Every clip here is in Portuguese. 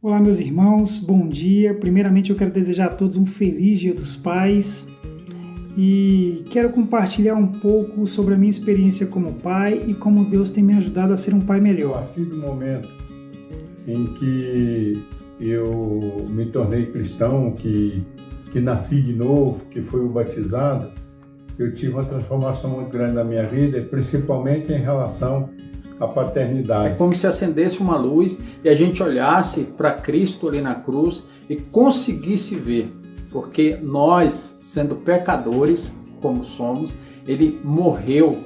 Olá, meus irmãos, bom dia. Primeiramente, eu quero desejar a todos um feliz Dia dos Pais e quero compartilhar um pouco sobre a minha experiência como pai e como Deus tem me ajudado a ser um pai melhor. A partir do momento em que eu me tornei cristão, que nasci de novo, que fui batizado, eu tive uma transformação muito grande na minha vida, principalmente em relação à paternidade. É como se acendesse uma luz e a gente olhasse para Cristo ali na cruz e conseguisse ver, porque nós, sendo pecadores como somos, Ele morreu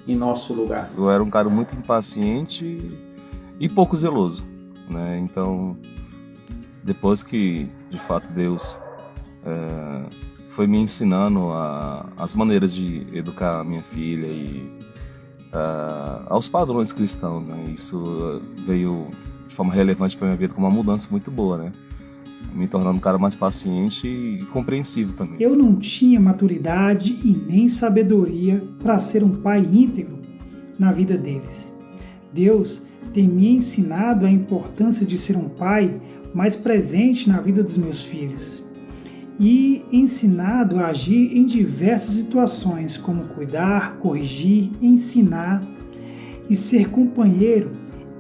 em nosso lugar. Eu era um cara muito impaciente e pouco zeloso, né? Então, depois que, de fato, Deus foi me ensinando as maneiras de educar a minha filha e aos padrões cristãos, né? Isso veio de forma relevante para minha vida como uma mudança muito boa, né? Me tornando um cara mais paciente e compreensivo também. Eu não tinha maturidade e nem sabedoria para ser um pai íntegro na vida deles. Deus tem me ensinado a importância de ser um pai mais presente na vida dos meus filhos e ensinado a agir em diversas situações, como cuidar, corrigir, ensinar e ser companheiro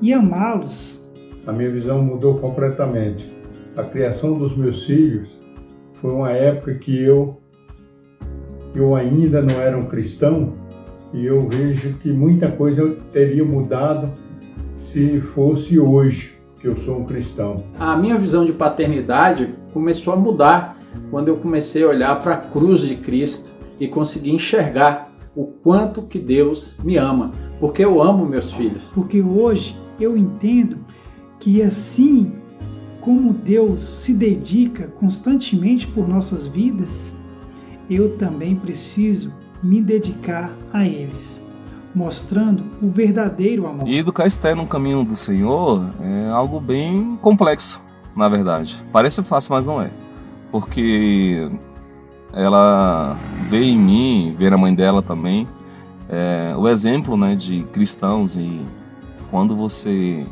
e amá-los. A minha visão mudou completamente. A criação dos meus filhos foi uma época que eu ainda não era um cristão e eu vejo que muita coisa teria mudado se fosse hoje que eu sou um cristão. A minha visão de paternidade começou a mudar quando eu comecei a olhar para a cruz de Cristo e consegui enxergar o quanto que Deus me ama, porque eu amo meus filhos. Porque hoje eu entendo que assim como Deus se dedica constantemente por nossas vidas, eu também preciso me dedicar a eles, mostrando o verdadeiro amor. E educar Esther no caminho do Senhor é algo bem complexo, na verdade. Parece fácil, mas não é. Porque ela vê em mim, vê na mãe dela também, o exemplo, né, de cristãos, e quando você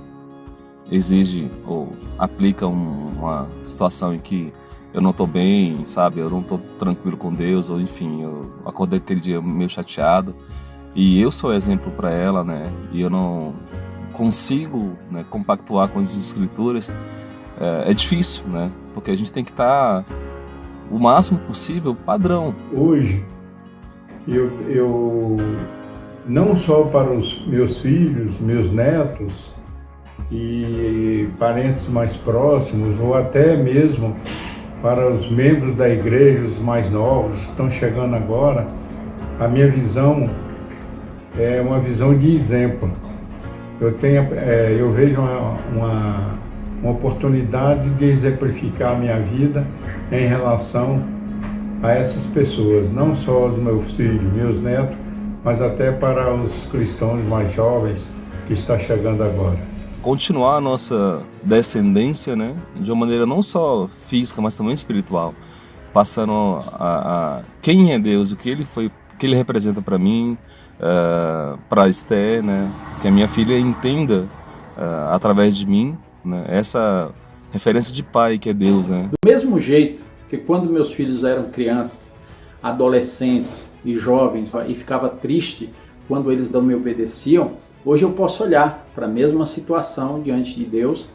exige ou aplica uma situação em que eu não estou bem, sabe, eu não estou tranquilo com Deus, ou enfim, eu acordei aquele dia meio chateado, e eu sou exemplo para ela, né, e eu não consigo, né, compactuar com as escrituras, é difícil, né, porque a gente tem que estar o máximo possível padrão. Hoje, eu não só para os meus filhos, meus netos e parentes mais próximos, ou até mesmo para os membros da igreja, os mais novos que estão chegando agora, a minha visão é uma visão de exemplo. Eu vejo uma oportunidade de exemplificar a minha vida em relação a essas pessoas, não só os meus filhos, meus netos, mas até para os cristãos mais jovens que está chegando agora. Continuar a nossa descendência, né, de uma maneira não só física, mas também espiritual, passando a quem é Deus, o que ele foi, o que ele representa para mim, para Esther, né, que a minha filha entenda através de mim, né, essa referência de pai que é Deus, né. Do mesmo jeito que quando meus filhos eram crianças, adolescentes e jovens e ficava triste quando eles não me obedeciam, hoje eu posso olhar para a mesma situação diante de Deus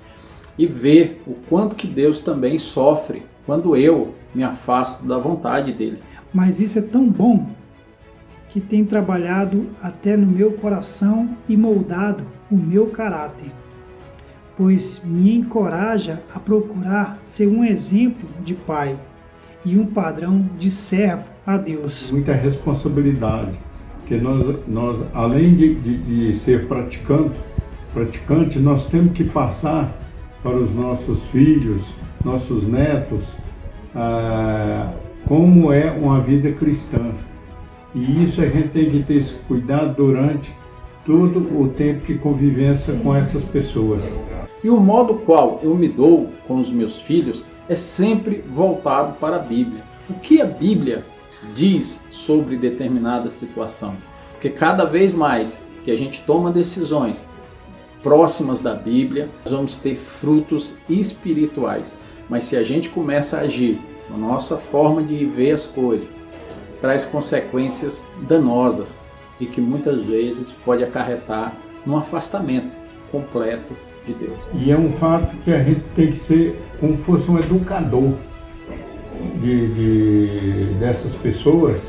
e ver o quanto que Deus também sofre quando eu me afasto da vontade dele. Mas isso é tão bom que tem trabalhado até no meu coração e moldado o meu caráter, pois me encoraja a procurar ser um exemplo de pai e um padrão de servo a Deus. Muita responsabilidade, porque nós além de ser praticante, nós temos que passar para os nossos filhos, nossos netos, como é uma vida cristã. E isso a gente tem que ter esse cuidado durante todo o tempo de convivência com essas pessoas. E o modo qual eu me dou com os meus filhos é sempre voltado para a Bíblia. O que a Bíblia diz sobre determinada situação? Porque cada vez mais que a gente toma decisões próximas da Bíblia, nós vamos ter frutos espirituais. Mas se a gente começa a agir na nossa forma de ver as coisas, traz consequências danosas e que muitas vezes pode acarretar num afastamento completo de Deus. E é um fato que a gente tem que ser como se fosse um educador dessas pessoas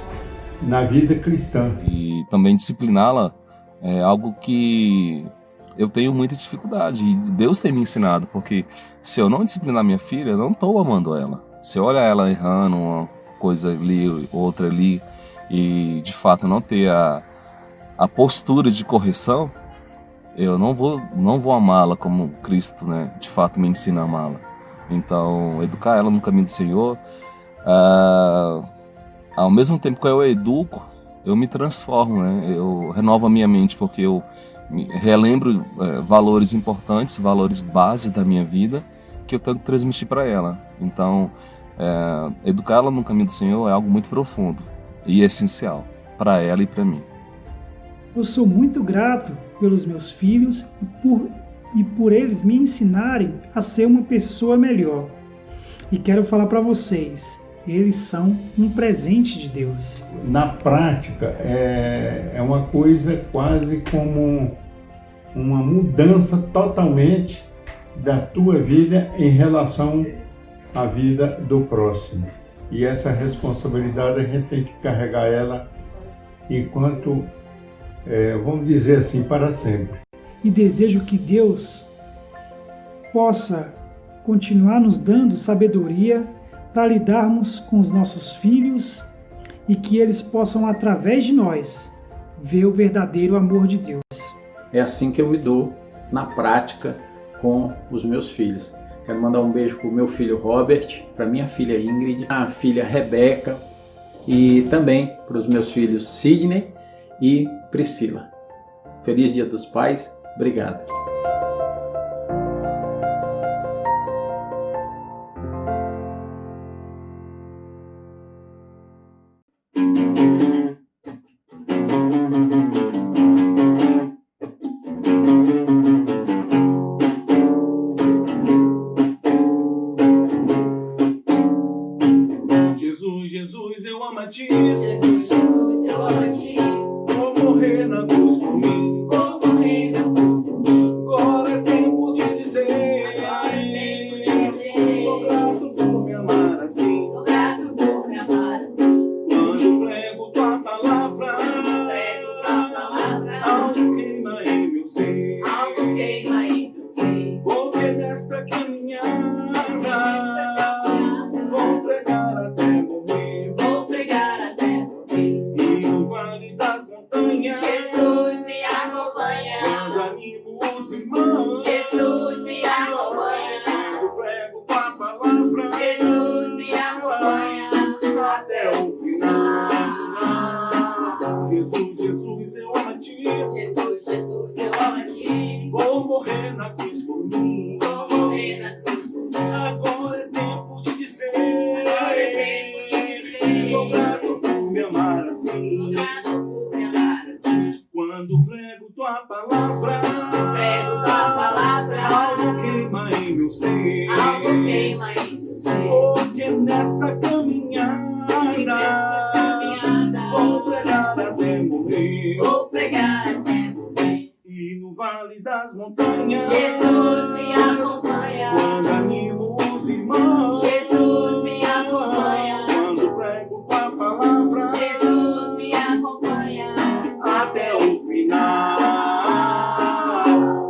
na vida cristã. E também discipliná-la é algo que eu tenho muita dificuldade e Deus tem me ensinado, porque se eu não disciplinar minha filha, eu não estou amando ela. Se eu olhar ela errando uma coisa ali, outra ali, e de fato não ter a postura de correção, eu não vou amá-la como Cristo, né, de fato me ensina a amá-la. Então, educar ela no caminho do Senhor, ao mesmo tempo que eu educo, eu me transformo, né? Eu renovo a minha mente, porque eu relembro valores importantes, valores base da minha vida, que eu tenho que transmitir para ela. Então, educar ela no caminho do Senhor é algo muito profundo e essencial para ela e para mim. Eu sou muito grato pelos meus filhos e por eles me ensinarem a ser uma pessoa melhor. E quero falar para vocês, eles são um presente de Deus. Na prática, é uma coisa quase como uma mudança totalmente da tua vida em relação à vida do próximo. E essa responsabilidade a gente tem que carregar ela enquanto, vamos dizer assim, para sempre. E desejo que Deus possa continuar nos dando sabedoria para lidarmos com os nossos filhos e que eles possam, através de nós, ver o verdadeiro amor de Deus. É assim que eu me dou na prática com os meus filhos. Quero mandar um beijo para o meu filho Robert, para minha filha Ingrid, a filha Rebeca e também para os meus filhos Sidney e Priscila. Feliz Dia dos Pais, obrigado. Jesus, eu amo a ti. Jesus, eu amo a ti. Vou morrer na cruz por mim. Vou morrer na cruz por mim. Agora é tempo de dizer. Agora é tempo de dizer. Sou grato por me amar assim. Sou grato por me amar assim. Quando prego tua palavra, Prego tua palavra. algo queima em meu ser. Algo queima em meu ser. Vou ver nesta caminhada. Vou pregar até morrer. Vou pregar até morrer. E no vale das montanhas, Jesus me acompanha. quando animo os irmãos, Jesus me acompanha. quando prego tua palavra, Jesus me acompanha. até o final. Jesus, Jesus, eu amo a ti. Jesus, Jesus, eu amo a ti. Vou morrer na cruz por mim. Vou morrer na cruz por mim. Agora é tempo de dizer. Agora é tempo de dizer. Sou grato por me amar Sou assim. grato por me amar assim. Quando prego tua palavra, Prego tua palavra. algo queima em meu ser. Algo queima em meu ser. Porque nesta caminhada, vou pregar até morrer. Vou pregar até morrer. E no vale das montanhas, Jesus me acompanha. quando animo os irmãos, Jesus me acompanha. quando prego tua palavra, Jesus me acompanha. até o final.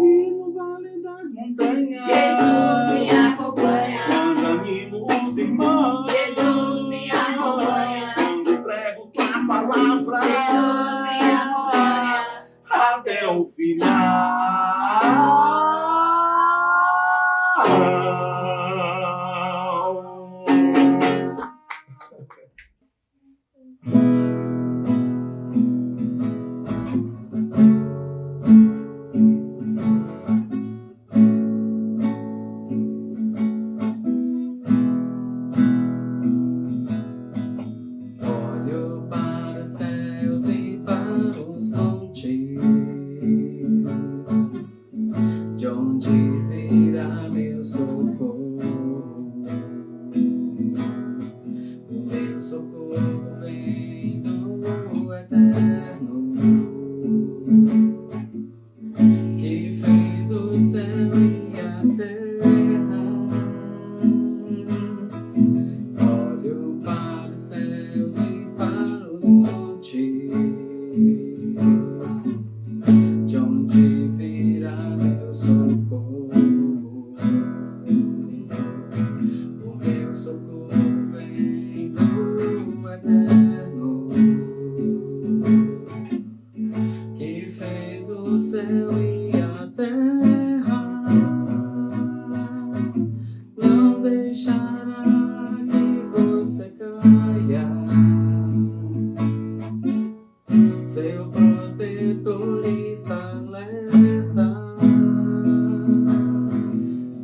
E no vale das montanhas, Jesus me acompanha. quando animo os irmãos, Jesus me acompanha. quando prego tua palavra, Jesus me acompanha. até o final. Olho para os céus e para os montes, céu e a terra, não deixará que você caia. Seu protetor está alerta,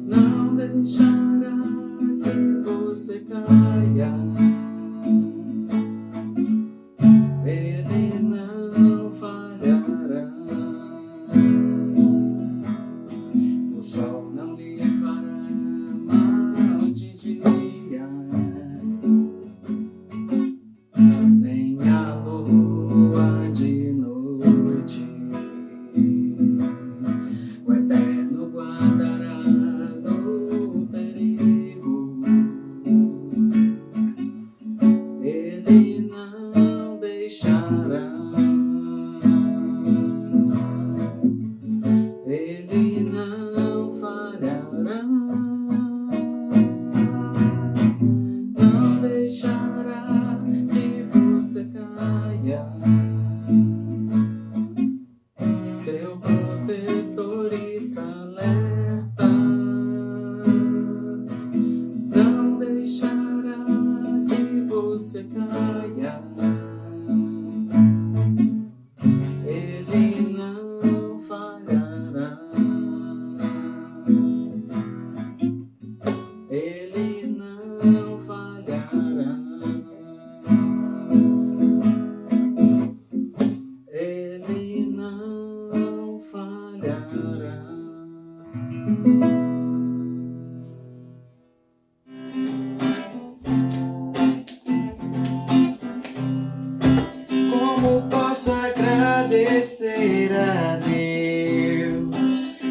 não deixará que você caia. Ele não falhará, o sol não lhe fará mal de dia, nem a lua de noite. O Eterno guardará do perigo, Ele não deixará, Ele não falhará, não deixará que você caia. Seu protetor está alerta, não deixará que você caia. Ele não falhará, Ele não falhará, Ele não falhará. Como posso agradecer a Deus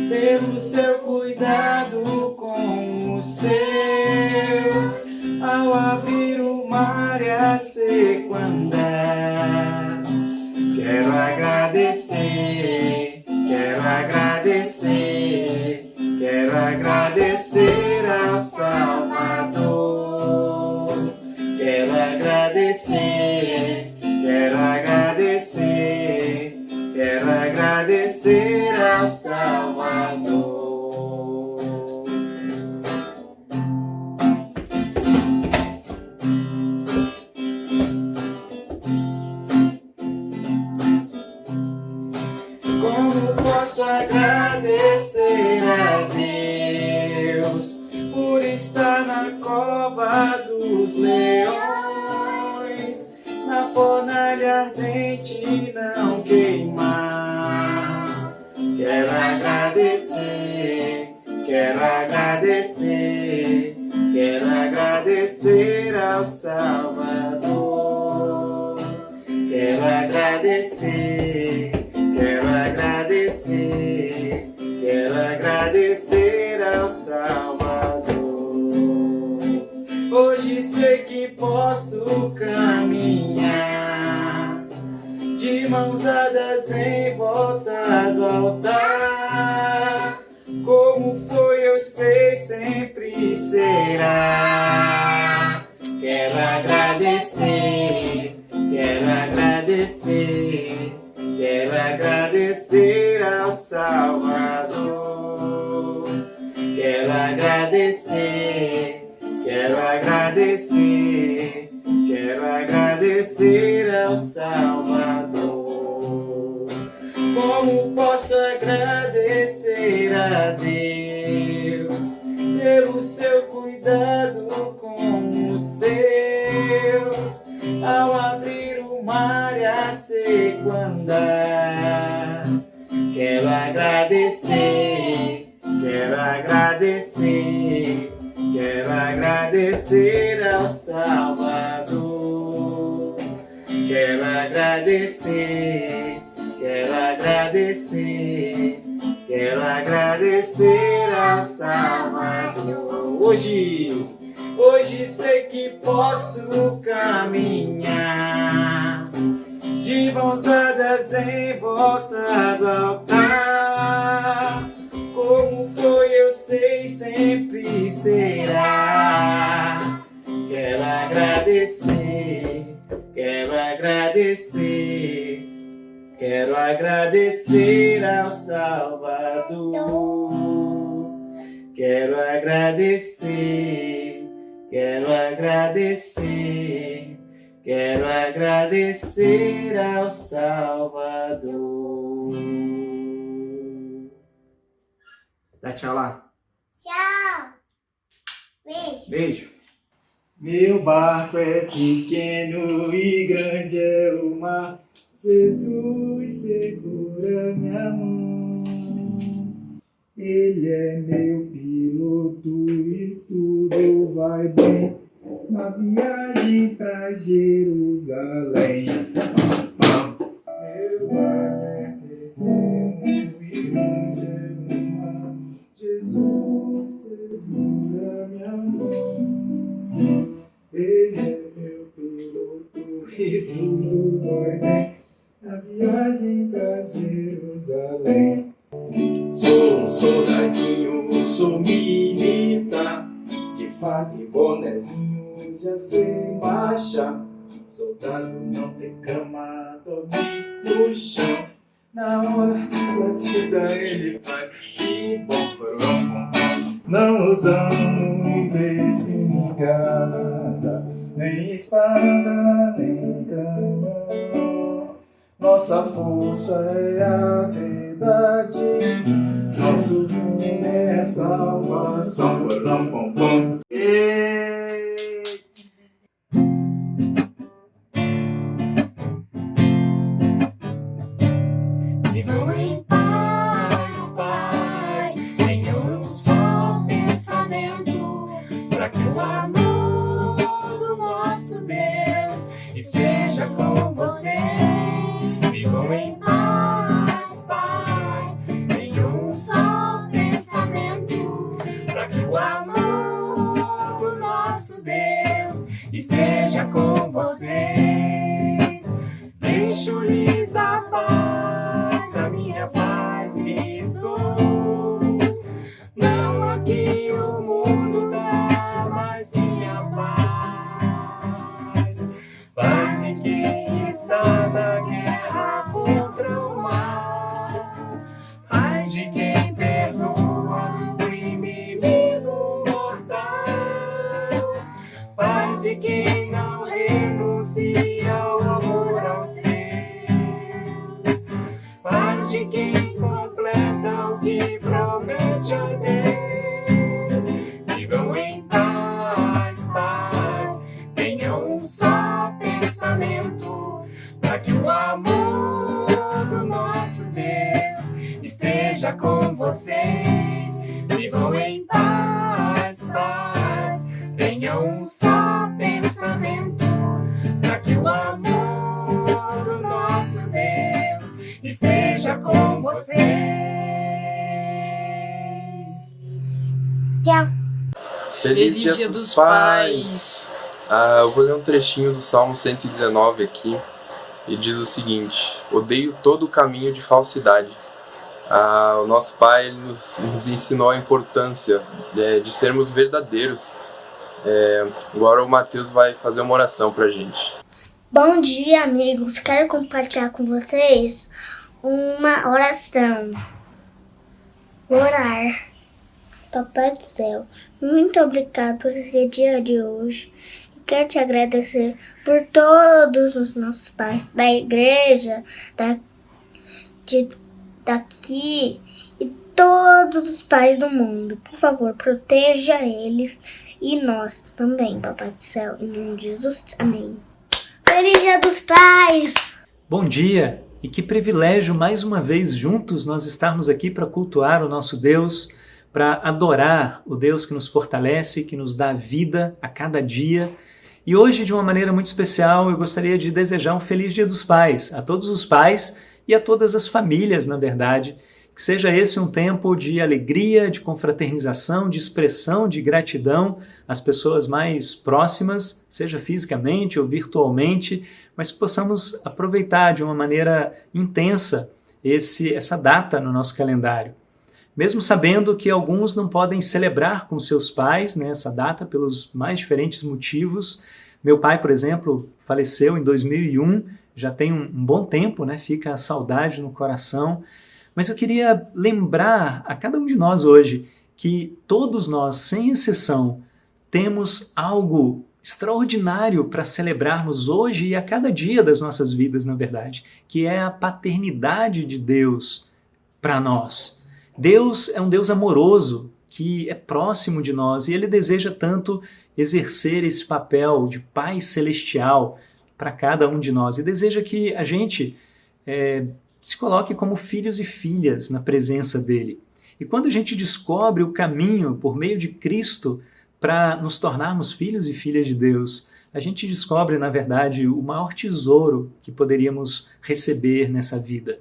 pelo seu cuidado com os seus, ao abrir o mar e a seco andar? Quero agradecer, quero agradecer, quero agradecer ao Salvador. Quero agradecer, quero agradecer, quero agradecer ao Salvador. Como posso agradecer a Deus por estar na cova dos leões, na fornalha ardente e não queimar? Quero agradecer, quero agradecer, quero agradecer ao Salvador. Quero agradecer, quero agradecer, quero agradecer ao Salvador. Hoje sei que posso caminhar de mãos dadas em volta do altar. Como foi, eu sei, sempre será. Quero agradecer, quero agradecer, quero agradecer ao Salvador. Quero agradecer, quero agradecer, quero agradecer ao Salvador. Como posso agradecer a Deus pelo seu cuidado com os seus, ao abrir o mar e a seco andar? Quero agradecer, quero agradecer, quero agradecer ao Salvador. Quero agradecer, quero agradecer, quero agradecer ao Salvador. Hoje sei que posso caminhar de mãos dadas em volta do altar. Como foi, eu sei, sempre será. Quero agradecer, quero agradecer, quero agradecer agradecer ao Salvador. Quero agradecer, quero agradecer, quero agradecer ao Salvador. Dá tchau lá. Tchau. Beijo. Beijo. Meu barco é pequeno e grande é o mar. Jesus segura minha mão. Ele é meu piloto e tudo vai bem na viagem pra Jerusalém. Meu barco é pequeno e grande é o mar. Jesus segura minha mão. Ele é meu piloto e tudo vai bem na viagem pra Jerusalém. Sou um soldadinho, sou militar, de fato e bonezinho, já sei marchar. Soldado não tem cama, dorme no chão. Na hora da batida ele vai e bom. Não usamos espingarda, nem espada, nem canhão. Nossa força é a verdade, nosso rumo é a salvação. Vivam em paz, paz. Tenham um só pensamento, para que o amor do nosso Deus esteja com vocês. Vivam em paz, paz. Tenham um só pensamento, para que o amor do nosso Deus esteja com vocês. Deixo-lhes a paz, a minha paz lhes dou. Não a que o mundo dá, mas minha paz. Paz de quem está na guerra contra o mal. Paz de quem perdoa o inimigo mortal. Paz de quem não renuncia ao amor aos seus. Paz de quem completa o que promete a Deus. Vivam em paz, paz. Tenham um só pensamento, para que o amor do nosso Deus esteja com vocês. Vivam em paz, paz. Tenham um só pensamento, para que o amor do nosso Deus esteja com vocês. Tchau. Feliz Dia dos Pais! Eu vou ler um trechinho do Salmo 119 aqui, e diz o seguinte: odeio todo o caminho de falsidade. O nosso Pai nos ensinou a importância de sermos verdadeiros. Agora o Matheus vai fazer uma oração pra gente. Bom dia, amigos. Quero compartilhar com vocês uma oração. Vou orar. Papai do céu, muito obrigado por esse dia de hoje. Quero te agradecer por todos os nossos pais da igreja, daqui e todos os pais do mundo. Por favor, proteja eles e nós também, Papai do céu. Em nome de Jesus, amém. Feliz Dia dos Pais! Bom dia! E que privilégio mais uma vez juntos nós estarmos aqui para cultuar o nosso Deus, para adorar o Deus que nos fortalece, que nos dá vida a cada dia. E hoje, de uma maneira muito especial, eu gostaria de desejar um Feliz Dia dos Pais a todos os pais e a todas as famílias, na verdade. Que seja esse um tempo de alegria, de confraternização, de expressão, de gratidão às pessoas mais próximas, seja fisicamente ou virtualmente, mas que possamos aproveitar de uma maneira intensa essa data no nosso calendário. Mesmo sabendo que alguns não podem celebrar com seus pais, né, essa data pelos mais diferentes motivos. Meu pai, por exemplo, faleceu em 2001, já tem um bom tempo, né, fica a saudade no coração. Mas eu queria lembrar a cada um de nós hoje que todos nós, sem exceção, temos algo extraordinário para celebrarmos hoje e a cada dia das nossas vidas, na verdade, que é a paternidade de Deus para nós. Deus é um Deus amoroso, que é próximo de nós, e Ele deseja tanto exercer esse papel de Pai Celestial para cada um de nós, e deseja que a gente se coloque como filhos e filhas na presença dEle. E quando a gente descobre o caminho por meio de Cristo para nos tornarmos filhos e filhas de Deus, a gente descobre, na verdade, o maior tesouro que poderíamos receber nessa vida.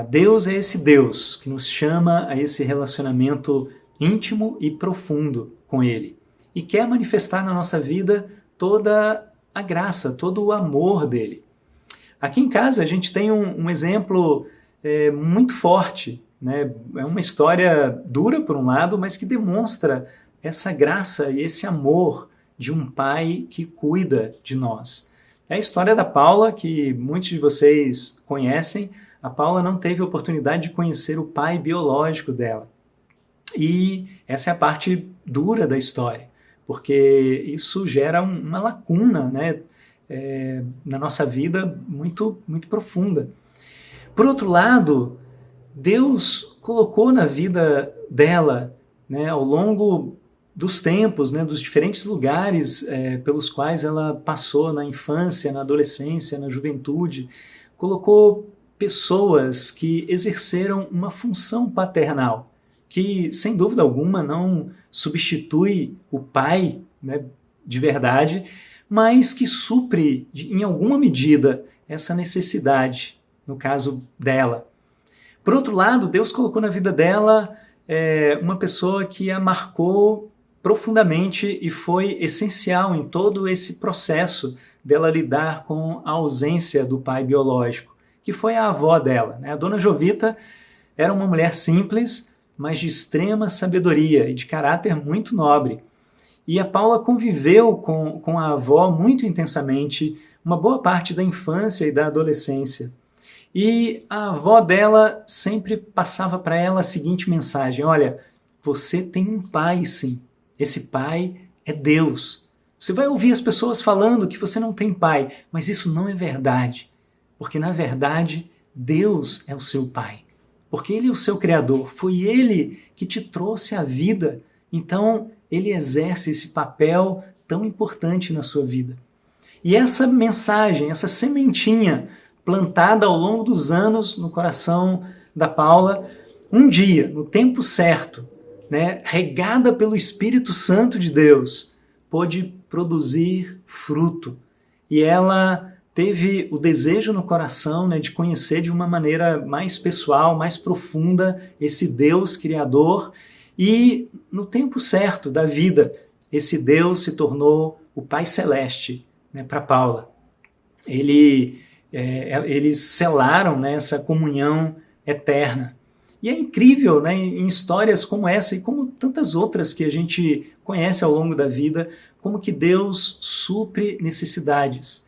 Deus é esse Deus que nos chama a esse relacionamento íntimo e profundo com Ele e quer manifestar na nossa vida toda a graça, todo o amor dEle. Aqui em casa a gente tem um exemplo muito forte, né? É uma história dura por um lado, mas que demonstra essa graça e esse amor de um pai que cuida de nós. É a história da Paula, que muitos de vocês conhecem. A Paula não teve a oportunidade de conhecer o pai biológico dela. E essa é a parte dura da história, porque isso gera uma lacuna, né, na nossa vida muito, muito profunda. Por outro lado, Deus colocou na vida dela, né, ao longo dos tempos, né, dos diferentes lugares pelos quais ela passou na infância, na adolescência, na juventude, colocou pessoas que exerceram uma função paternal, que, sem dúvida alguma, não substitui o pai, né, de verdade, mas que supre, em alguma medida, essa necessidade, no caso dela. Por outro lado, Deus colocou na vida dela uma pessoa que a marcou profundamente e foi essencial em todo esse processo dela lidar com a ausência do pai biológico, que foi a avó dela, né? A dona Jovita era uma mulher simples, mas de extrema sabedoria e de caráter muito nobre. E a Paula conviveu com a avó muito intensamente, uma boa parte da infância e da adolescência. E a avó dela sempre passava para ela a seguinte mensagem: olha, você tem um pai, sim. Esse pai é Deus. Você vai ouvir as pessoas falando que você não tem pai, mas isso não é verdade. Porque, na verdade, Deus é o seu pai. Porque Ele é o seu Criador. Foi Ele que te trouxe à vida. Então, Ele exerce esse papel tão importante na sua vida. E essa mensagem, essa sementinha plantada ao longo dos anos no coração da Paula, um dia, no tempo certo, né, regada pelo Espírito Santo de Deus, pôde produzir fruto. E ela teve o desejo no coração, né, de conhecer de uma maneira mais pessoal, mais profunda, esse Deus Criador. E no tempo certo da vida, esse Deus se tornou o Pai Celeste, né, para Paula. Eles selaram, né, essa comunhão eterna. E é incrível, né, em histórias como essa e como tantas outras que a gente conhece ao longo da vida, como que Deus supre necessidades.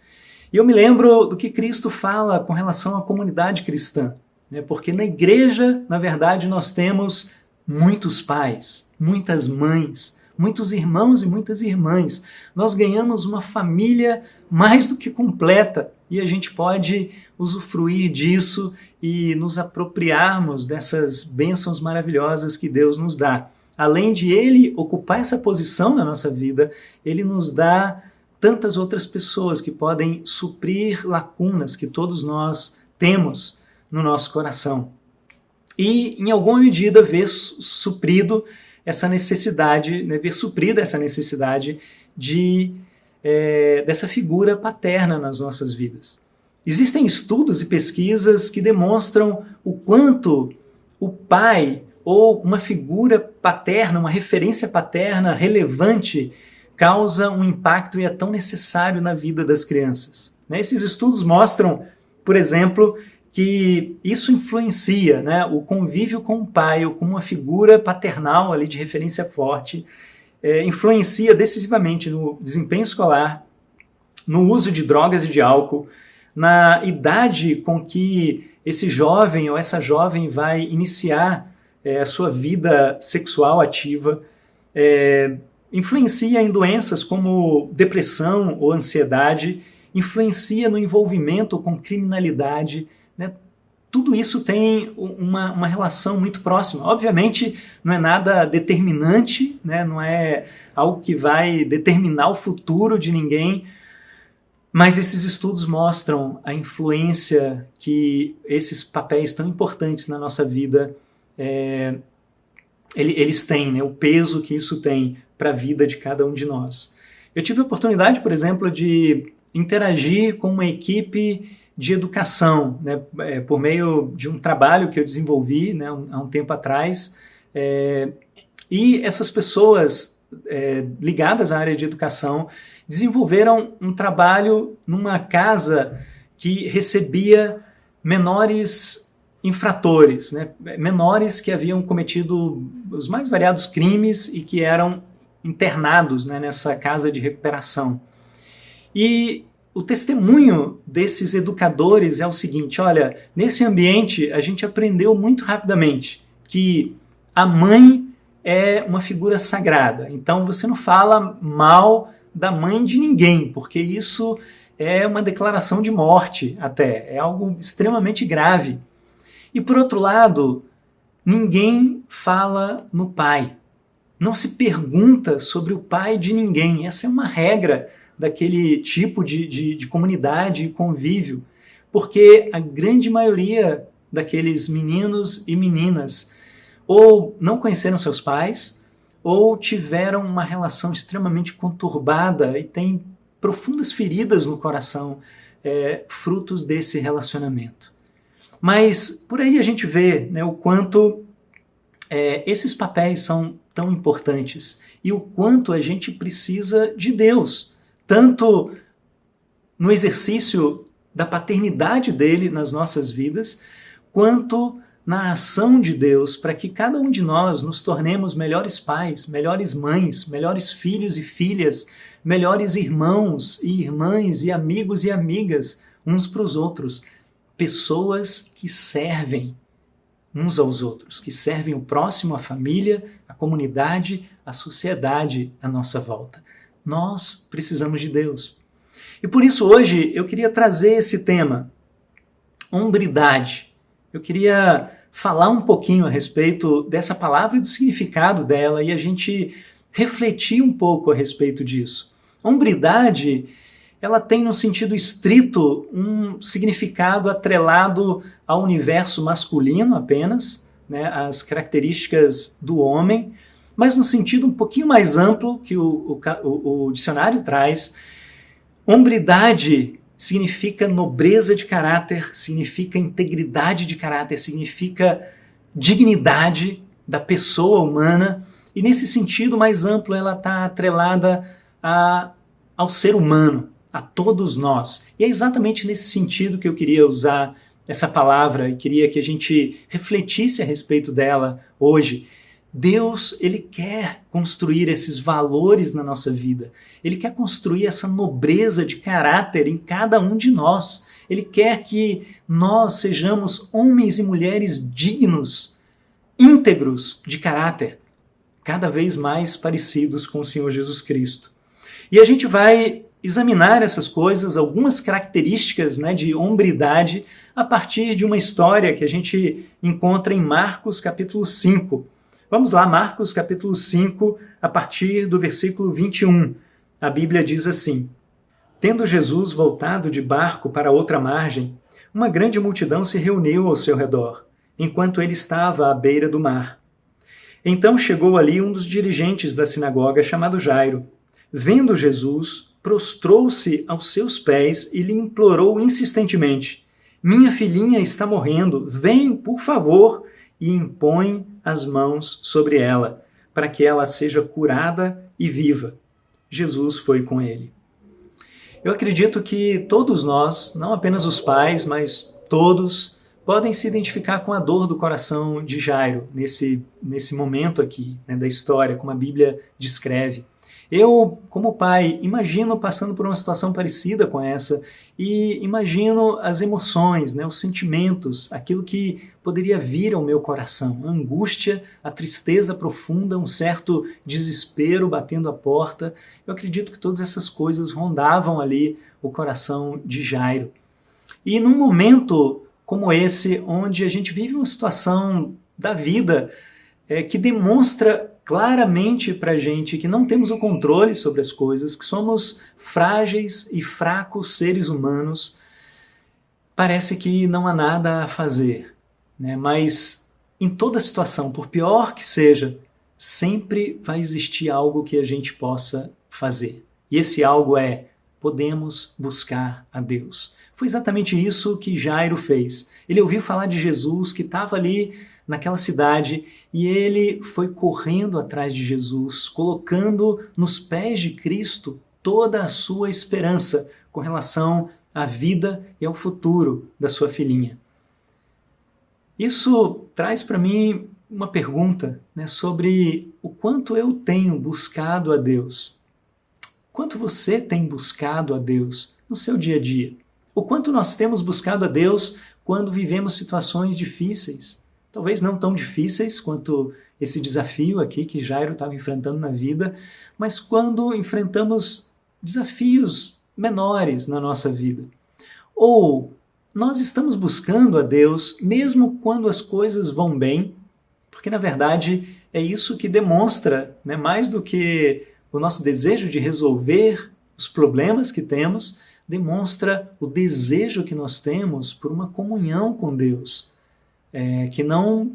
E eu me lembro do que Cristo fala com relação à comunidade cristã, né, porque na igreja, na verdade, nós temos muitos pais, muitas mães, muitos irmãos e muitas irmãs. Nós ganhamos uma família mais do que completa e a gente pode usufruir disso e nos apropriarmos dessas bênçãos maravilhosas que Deus nos dá. Além de Ele ocupar essa posição na nossa vida, Ele nos dá tantas outras pessoas que podem suprir lacunas que todos nós temos no nosso coração. E, em alguma medida, ver suprida essa necessidade dessa figura paterna nas nossas vidas. Existem estudos e pesquisas que demonstram o quanto o pai ou uma figura paterna, uma referência paterna relevante, causa um impacto e é tão necessário na vida das crianças. Esses estudos mostram, por exemplo, que isso influencia, né, o convívio com o pai ou com uma figura paternal ali de referência forte, influencia decisivamente no desempenho escolar, no uso de drogas e de álcool, na idade com que esse jovem ou essa jovem vai iniciar a sua vida sexual ativa, influencia em doenças como depressão ou ansiedade, influencia no envolvimento com criminalidade, né? Tudo isso tem uma relação muito próxima. Obviamente, não é nada determinante, né? Não é algo que vai determinar o futuro de ninguém, mas esses estudos mostram a influência que esses papéis tão importantes na nossa vida eles têm, né? O peso que isso tem para a vida de cada um de nós. Eu tive a oportunidade, por exemplo, de interagir com uma equipe de educação, né, por meio de um trabalho que eu desenvolvi, né, há um tempo atrás, e essas pessoas ligadas à área de educação desenvolveram um trabalho numa casa que recebia menores infratores, né, menores que haviam cometido os mais variados crimes e que eram internados, né, nessa casa de recuperação. E o testemunho desses educadores é o seguinte: olha, nesse ambiente a gente aprendeu muito rapidamente que a mãe é uma figura sagrada. Então você não fala mal da mãe de ninguém, porque isso é uma declaração de morte até, é algo extremamente grave. E por outro lado, ninguém fala no pai. Não se pergunta sobre o pai de ninguém. Essa é uma regra daquele tipo de comunidade e convívio, porque a grande maioria daqueles meninos e meninas ou não conheceram seus pais, ou tiveram uma relação extremamente conturbada e têm profundas feridas no coração, frutos desse relacionamento. Mas por aí a gente vê, né, o quanto esses papéis são tão importantes e o quanto a gente precisa de Deus, tanto no exercício da paternidade dele nas nossas vidas, quanto na ação de Deus para que cada um de nós nos tornemos melhores pais, melhores mães, melhores filhos e filhas, melhores irmãos e irmãs e amigos e amigas uns para os outros, pessoas que servem uns aos outros, que servem o próximo, a família, a comunidade, a sociedade à nossa volta. Nós precisamos de Deus. E por isso hoje eu queria trazer esse tema, hombridade. Eu queria falar um pouquinho a respeito dessa palavra e do significado dela e a gente refletir um pouco a respeito disso. Hombridade, ela tem no sentido estrito um significado atrelado ao universo masculino apenas, né, às características do homem, mas no sentido um pouquinho mais amplo que o dicionário traz. Hombridade significa nobreza de caráter, significa integridade de caráter, significa dignidade da pessoa humana, e nesse sentido mais amplo ela está atrelada ao ser humano, a todos nós. E é exatamente nesse sentido que eu queria usar essa palavra e queria que a gente refletisse a respeito dela hoje. Deus, ele quer construir esses valores na nossa vida. Ele quer construir essa nobreza de caráter em cada um de nós. Ele quer que nós sejamos homens e mulheres dignos, íntegros de caráter, cada vez mais parecidos com o Senhor Jesus Cristo. E a gente vai examinar essas coisas, algumas características, né, de hombridade, a partir de uma história que a gente encontra em Marcos capítulo 5. Vamos lá, Marcos capítulo 5, a partir do versículo 21. A Bíblia diz assim: Tendo Jesus voltado de barco para outra margem, uma grande multidão se reuniu ao seu redor, enquanto ele estava à beira do mar. Então chegou ali um dos dirigentes da sinagoga, chamado Jairo. Vendo Jesus, prostrou-se aos seus pés e lhe implorou insistentemente: Minha filhinha está morrendo, vem, por favor, e impõe as mãos sobre ela, para que ela seja curada e viva. Jesus foi com ele. Eu acredito que todos nós, não apenas os pais, mas todos, podem se identificar com a dor do coração de Jairo, nesse momento aqui, né, da história, como a Bíblia descreve. Eu, como pai, imagino passando por uma situação parecida com essa e imagino as emoções, né, os sentimentos, aquilo que poderia vir ao meu coração, a angústia, a tristeza profunda, um certo desespero batendo a porta. Eu acredito que todas essas coisas rondavam ali o coração de Jairo. E num momento como esse, onde a gente vive uma situação da vida que demonstra claramente para a gente que não temos o controle sobre as coisas, que somos frágeis e fracos seres humanos, parece que não há nada a fazer, né? Mas em toda situação, por pior que seja, sempre vai existir algo que a gente possa fazer. E esse algo podemos buscar a Deus. Foi exatamente isso que Jairo fez. Ele ouviu falar de Jesus, que estava ali naquela cidade, e ele foi correndo atrás de Jesus, colocando nos pés de Cristo toda a sua esperança com relação à vida e ao futuro da sua filhinha. Isso traz para mim uma pergunta, né, sobre o quanto eu tenho buscado a Deus. Quanto você tem buscado a Deus no seu dia a dia? O quanto nós temos buscado a Deus quando vivemos situações difíceis? Talvez não tão difíceis quanto esse desafio aqui que Jairo estava enfrentando na vida, mas quando enfrentamos desafios menores na nossa vida. Ou nós estamos buscando a Deus mesmo quando as coisas vão bem, porque na verdade é isso que demonstra, né, mais do que o nosso desejo de resolver os problemas que temos, demonstra o desejo que nós temos por uma comunhão com Deus, que não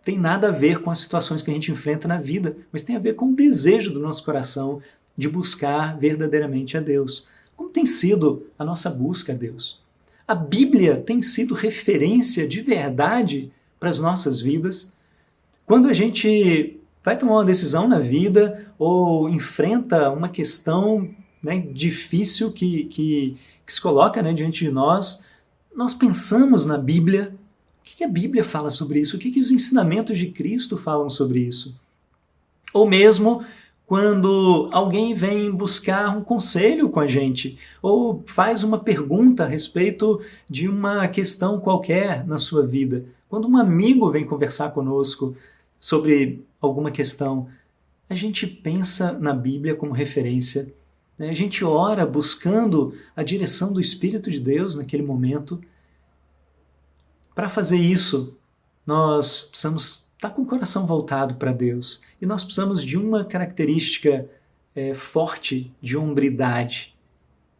tem nada a ver com as situações que a gente enfrenta na vida, mas tem a ver com o desejo do nosso coração de buscar verdadeiramente a Deus. Como tem sido a nossa busca a Deus? A Bíblia tem sido referência de verdade para as nossas vidas. Quando a gente vai tomar uma decisão na vida ou enfrenta uma questão, né, difícil que se coloca, né, diante de nós, nós pensamos na Bíblia. O que a Bíblia fala sobre isso? O que os ensinamentos de Cristo falam sobre isso? Ou mesmo quando alguém vem buscar um conselho com a gente, ou faz uma pergunta a respeito de uma questão qualquer na sua vida. Quando um amigo vem conversar conosco sobre alguma questão, a gente pensa na Bíblia como referência. A gente ora buscando a direção do Espírito de Deus naquele momento. Para fazer isso, nós precisamos estar com o coração voltado para Deus. E nós precisamos de uma característica forte de hombridade,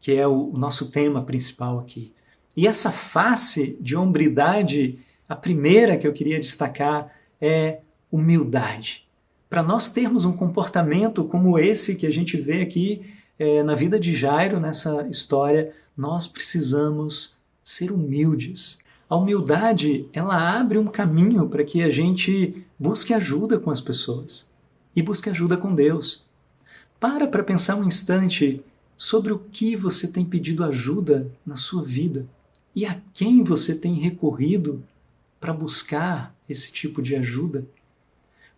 que é o nosso tema principal aqui. E essa face de hombridade, a primeira que eu queria destacar é humildade. Para nós termos um comportamento como esse que a gente vê aqui na vida de Jairo, nessa história, nós precisamos ser humildes. A humildade, ela abre um caminho para que a gente busque ajuda com as pessoas e busque ajuda com Deus. Para pensar um instante sobre o que você tem pedido ajuda na sua vida e a quem você tem recorrido para buscar esse tipo de ajuda.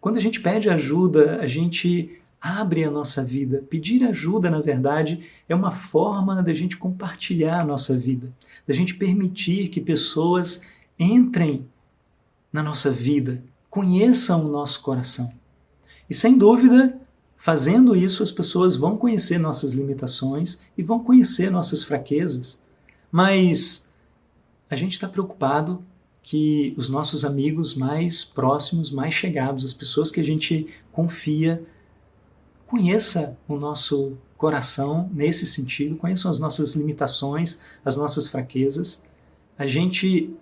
Quando a gente pede ajuda, a gente abre a nossa vida. Pedir ajuda, na verdade, é uma forma da gente compartilhar a nossa vida, da gente permitir que pessoas entrem na nossa vida, conheçam o nosso coração. E sem dúvida, fazendo isso, as pessoas vão conhecer nossas limitações e vão conhecer nossas fraquezas. Mas a gente está preocupado que os nossos amigos mais próximos, mais chegados, as pessoas que a gente confia, conheça o nosso coração nesse sentido, conheçam as nossas limitações, as nossas fraquezas. A gente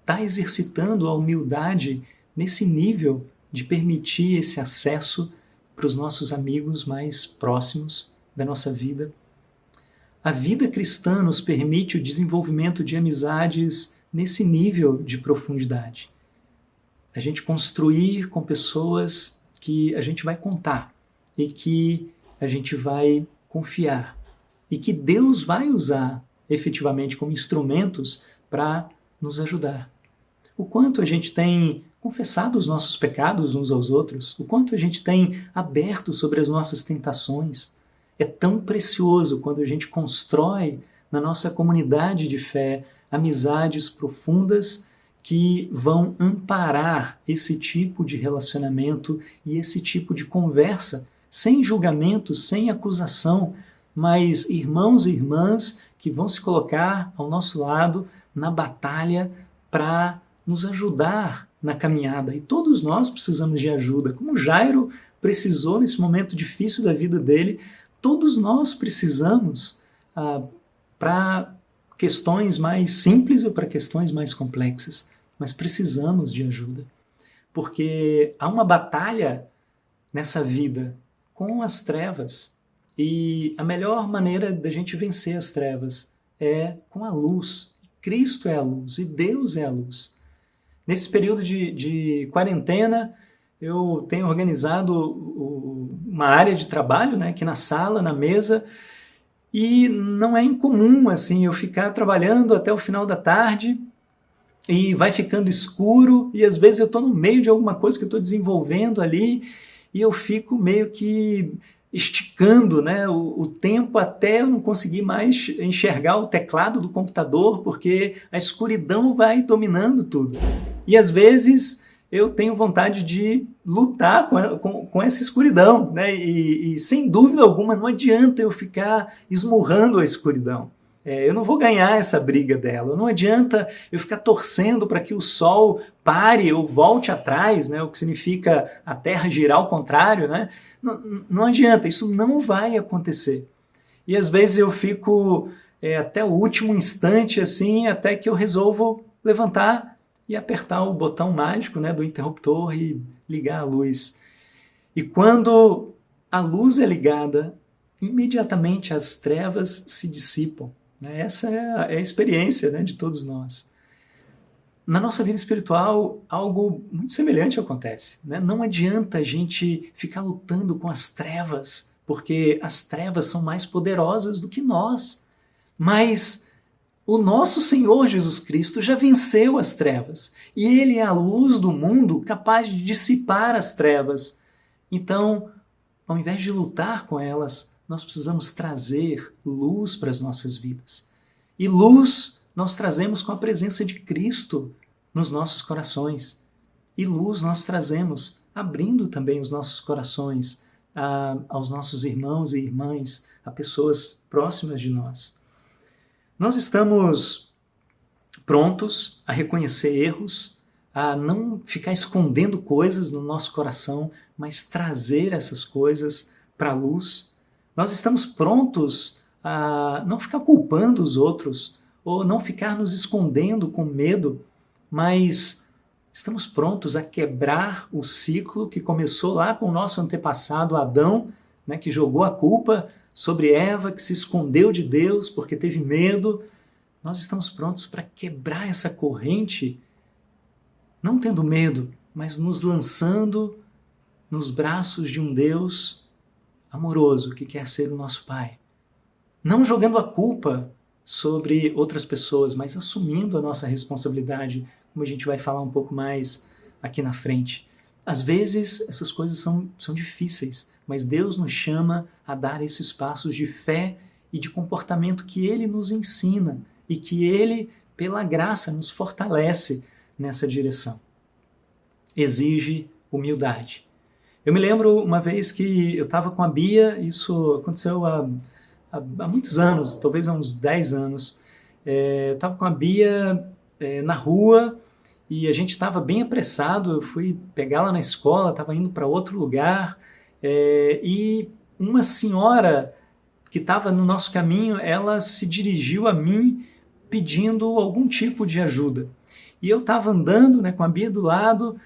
está exercitando a humildade nesse nível de permitir esse acesso para os nossos amigos mais próximos da nossa vida. A vida cristã nos permite o desenvolvimento de amizades nesse nível de profundidade. A gente construir com pessoas que a gente vai contar e que a gente vai confiar e que Deus vai usar efetivamente como instrumentos para nos ajudar. O quanto a gente tem confessado os nossos pecados uns aos outros, o quanto a gente tem aberto sobre as nossas tentações. É tão precioso quando a gente constrói na nossa comunidade de fé amizades profundas que vão amparar esse tipo de relacionamento e esse tipo de conversa, sem julgamento, sem acusação, mas irmãos e irmãs que vão se colocar ao nosso lado na batalha para nos ajudar na caminhada. E todos nós precisamos de ajuda. Como Jairo precisou nesse momento difícil da vida dele, todos nós precisamos para questões mais simples ou para questões mais complexas. Mas precisamos de ajuda. Porque há uma batalha nessa vida com as trevas. E a melhor maneira da gente vencer as trevas é com a luz. Cristo é a luz e Deus é a luz. Nesse período de quarentena, eu tenho organizado uma área de trabalho, né, aqui na sala, na mesa, e não é incomum assim, eu ficar trabalhando até o final da tarde e vai ficando escuro, e às vezes eu estou no meio de alguma coisa que eu estou desenvolvendo ali, e eu fico meio que esticando, né, o tempo até eu não conseguir mais enxergar o teclado do computador, porque a escuridão vai dominando tudo. E às vezes eu tenho vontade de lutar com essa escuridão, né, e sem dúvida alguma não adianta eu ficar esmurrando a escuridão. Eu não vou ganhar essa briga dela. Não adianta eu ficar torcendo para que o Sol pare ou volte atrás, né? O que significa a Terra girar ao contrário, né? Não adianta, isso não vai acontecer. E às vezes eu fico até o último instante, assim, até que eu resolvo levantar e apertar o botão mágico, né, do interruptor e ligar a luz. E quando a luz é ligada, imediatamente as trevas se dissipam. Essa é a experiência, né, de todos nós. Na nossa vida espiritual, algo muito semelhante acontece, né? Não adianta a gente ficar lutando com as trevas, porque as trevas são mais poderosas do que nós. Mas o nosso Senhor Jesus Cristo já venceu as trevas. E Ele é a luz do mundo capaz de dissipar as trevas. Então, ao invés de lutar com elas, nós precisamos trazer luz para as nossas vidas. E luz nós trazemos com a presença de Cristo nos nossos corações. E luz nós trazemos abrindo também os nossos corações aos nossos irmãos e irmãs, a pessoas próximas de nós. Nós estamos prontos a reconhecer erros, a não ficar escondendo coisas no nosso coração, mas trazer essas coisas para a luz. Nós estamos prontos a não ficar culpando os outros ou não ficar nos escondendo com medo, mas estamos prontos a quebrar o ciclo que começou lá com o nosso antepassado Adão, né, que jogou a culpa sobre Eva, que se escondeu de Deus porque teve medo. Nós estamos prontos para quebrar essa corrente, não tendo medo, mas nos lançando nos braços de um Deus amoroso, que quer ser o nosso Pai. Não jogando a culpa sobre outras pessoas, mas assumindo a nossa responsabilidade, como a gente vai falar um pouco mais aqui na frente. Às vezes, essas coisas são difíceis, mas Deus nos chama a dar esses passos de fé e de comportamento que Ele nos ensina e que Ele, pela graça, nos fortalece nessa direção. Exige humildade. Eu me lembro uma vez que eu estava com a Bia, isso aconteceu há muitos anos, talvez há uns 10 anos. Eu estava com a Bia na rua e a gente estava bem apressado, eu fui pegá-la na escola, estava indo para outro lugar, e uma senhora que estava no nosso caminho, ela se dirigiu a mim pedindo algum tipo de ajuda. E eu estava andando, né, com a Bia do lado,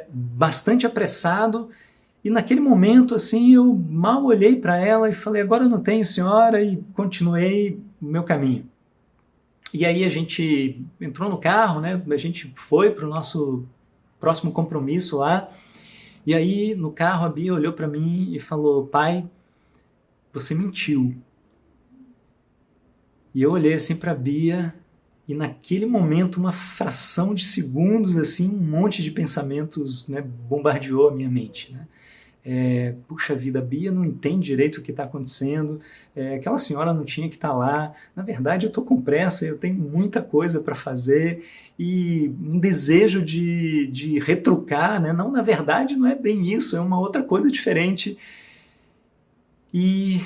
bastante apressado, e naquele momento assim eu mal olhei para ela e falei, agora eu não tenho senhora, e continuei o meu caminho. E aí a gente entrou no carro, né, a gente foi para o nosso próximo compromisso lá, e aí no carro a Bia olhou para mim e falou, pai, você mentiu. E eu olhei assim para a Bia E naquele momento, uma fração de segundos, assim, um monte de pensamentos, né, bombardeou a minha mente, né? Puxa vida, a Bia não entende direito o que está acontecendo, aquela senhora não tinha que estar lá, na verdade eu estou com pressa, eu tenho muita coisa para fazer, e um desejo de retrucar, né? Não, na verdade não é bem isso, é uma outra coisa diferente. E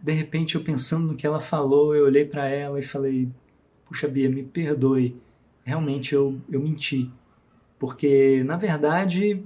de repente eu pensando no que ela falou, eu olhei para ela e falei, puxa Bia, me perdoe, realmente eu menti, porque na verdade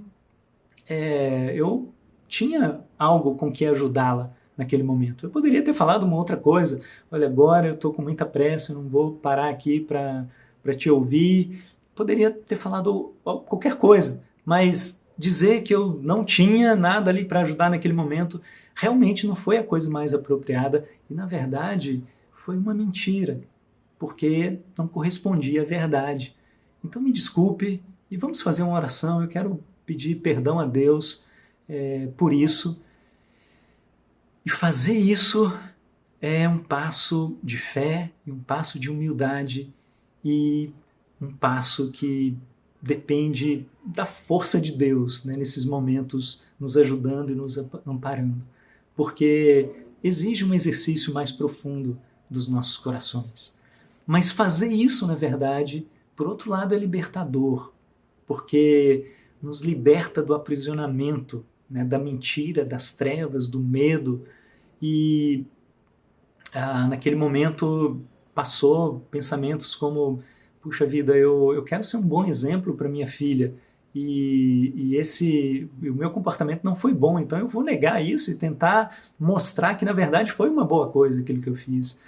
eu tinha algo com que ajudá-la naquele momento. Eu poderia ter falado uma outra coisa. Olha, agora eu estou com muita pressa, eu não vou parar aqui para te ouvir. Poderia ter falado qualquer coisa, mas dizer que eu não tinha nada ali para ajudar naquele momento realmente não foi a coisa mais apropriada e, na verdade, foi uma mentira, porque não correspondia à verdade. Então me desculpe e vamos fazer uma oração. Eu quero pedir perdão a Deus por isso. E fazer isso é um passo de fé, e um passo de humildade, e um passo que depende da força de Deus, né, nesses momentos, nos ajudando e nos amparando. Porque exige um exercício mais profundo dos nossos corações. Mas fazer isso, na verdade, por outro lado, é libertador, porque nos liberta do aprisionamento, né, da mentira, das trevas, do medo. E naquele momento passou pensamentos como, puxa vida, eu quero ser um bom exemplo para minha filha, e o meu comportamento não foi bom, então eu vou negar isso e tentar mostrar que na verdade foi uma boa coisa aquilo que eu fiz.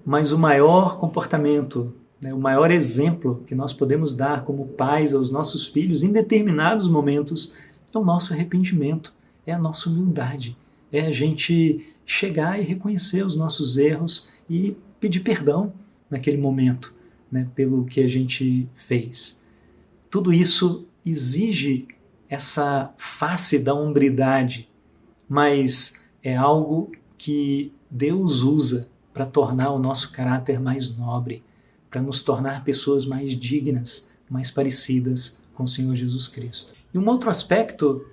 Mas o maior comportamento, né, o maior exemplo que nós podemos dar como pais aos nossos filhos em determinados momentos é o nosso arrependimento, é a nossa humildade, é a gente chegar e reconhecer os nossos erros e pedir perdão naquele momento, né, pelo que a gente fez. Tudo isso exige essa face da hombridade, mas é algo que Deus usa para tornar o nosso caráter mais nobre, para nos tornar pessoas mais dignas, mais parecidas com o Senhor Jesus Cristo. E um outro aspecto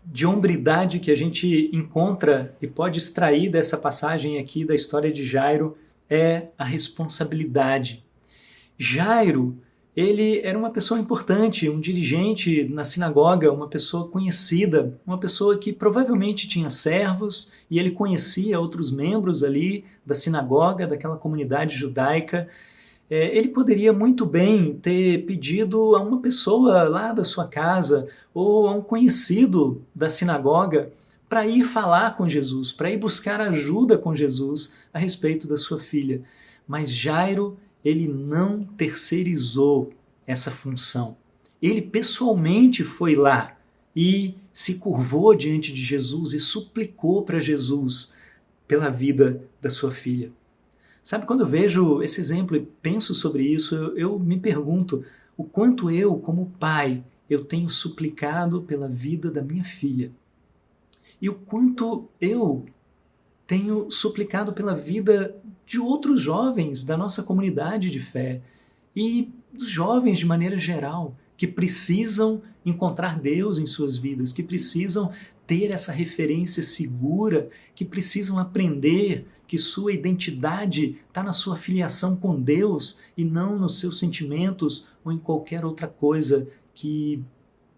de hombridade que a gente encontra e pode extrair dessa passagem aqui da história de Jairo é a responsabilidade. Jairo, ele era uma pessoa importante, um dirigente na sinagoga, uma pessoa conhecida, uma pessoa que provavelmente tinha servos e ele conhecia outros membros ali da sinagoga, daquela comunidade judaica. Ele poderia muito bem ter pedido a uma pessoa lá da sua casa ou a um conhecido da sinagoga para ir falar com Jesus, para ir buscar ajuda com Jesus a respeito da sua filha. Mas Jairo, ele não terceirizou essa função. Ele pessoalmente foi lá e se curvou diante de Jesus e suplicou para Jesus pela vida da sua filha. Sabe, quando eu vejo esse exemplo e penso sobre isso, eu me pergunto o quanto eu, como pai, eu tenho suplicado pela vida da minha filha. E o quanto eu tenho suplicado pela vida de outros jovens da nossa comunidade de fé e dos jovens de maneira geral, que precisam encontrar Deus em suas vidas, que precisam ter essa referência segura, que precisam aprender que sua identidade está na sua filiação com Deus e não nos seus sentimentos ou em qualquer outra coisa que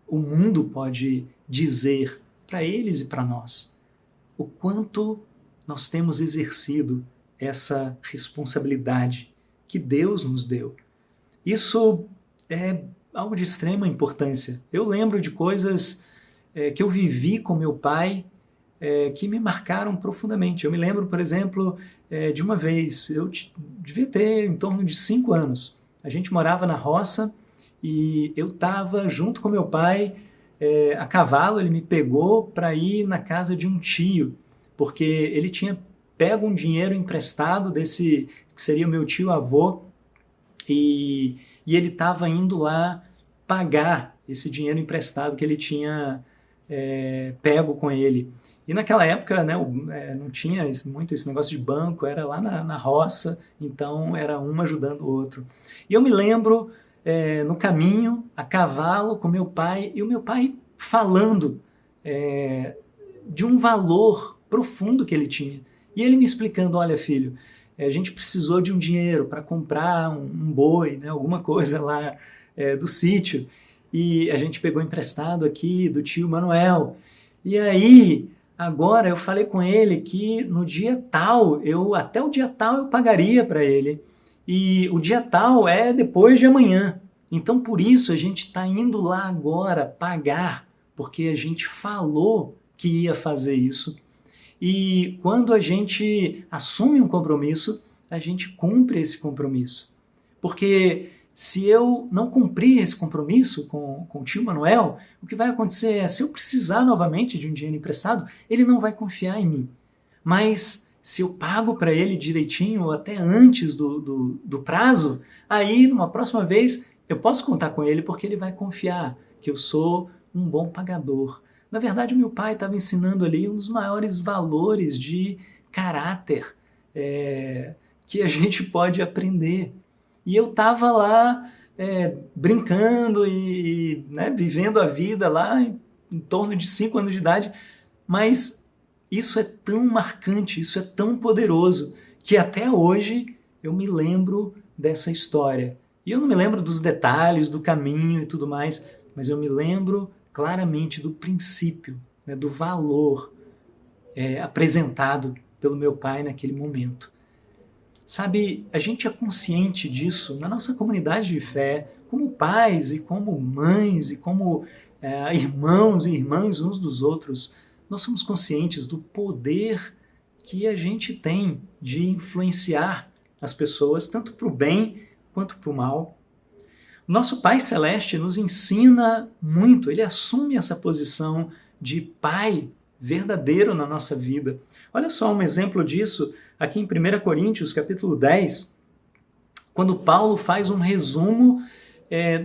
o mundo pode dizer para eles e para nós. O quanto nós temos exercido essa responsabilidade que Deus nos deu. Isso é algo de extrema importância. Eu lembro de coisas que eu vivi com meu pai que me marcaram profundamente. Eu me lembro, por exemplo, de uma vez, eu devia ter em torno de 5 anos. A gente morava na roça e eu estava junto com meu pai a cavalo. Ele me pegou para ir na casa de um tio, porque ele tinha pego um dinheiro emprestado desse que seria o meu tio-avô, e ele estava indo lá pagar esse dinheiro emprestado que ele tinha pego com ele. E naquela época, né, não tinha muito esse negócio de banco, era lá na roça, então era um ajudando o outro. E eu me lembro no caminho, a cavalo, com meu pai, e o meu pai falando de um valor profundo que ele tinha. E ele me explicando, olha filho, a gente precisou de um dinheiro para comprar um boi, né, alguma coisa lá do sítio, e a gente pegou emprestado aqui do tio Manuel. E aí, agora eu falei com ele que no dia tal, até o dia tal eu pagaria para ele. E o dia tal é depois de amanhã. Então por isso a gente está indo lá agora pagar, porque a gente falou que ia fazer isso. E quando a gente assume um compromisso, a gente cumpre esse compromisso. Porque se eu não cumprir esse compromisso com o tio Manuel, o que vai acontecer é, se eu precisar novamente de um dinheiro emprestado, ele não vai confiar em mim. Mas se eu pago para ele direitinho, ou até antes do prazo, aí numa próxima vez eu posso contar com ele, porque ele vai confiar que eu sou um bom pagador. Na verdade, o meu pai estava ensinando ali um dos maiores valores de caráter que a gente pode aprender. E eu estava lá brincando e vivendo a vida lá em torno de 5 anos de idade, mas isso é tão marcante, isso é tão poderoso, que até hoje eu me lembro dessa história. E eu não me lembro dos detalhes, do caminho e tudo mais, mas eu me lembro claramente do princípio, do valor apresentado pelo meu pai naquele momento. Sabe, a gente é consciente disso na nossa comunidade de fé, como pais e como mães e como irmãos e irmãs uns dos outros. Nós somos conscientes do poder que a gente tem de influenciar as pessoas, tanto para o bem quanto para o mal. O nosso Pai Celeste nos ensina muito, ele assume essa posição de pai verdadeiro na nossa vida. Olha só um exemplo disso aqui em 1 Coríntios, capítulo 10, quando Paulo faz um resumo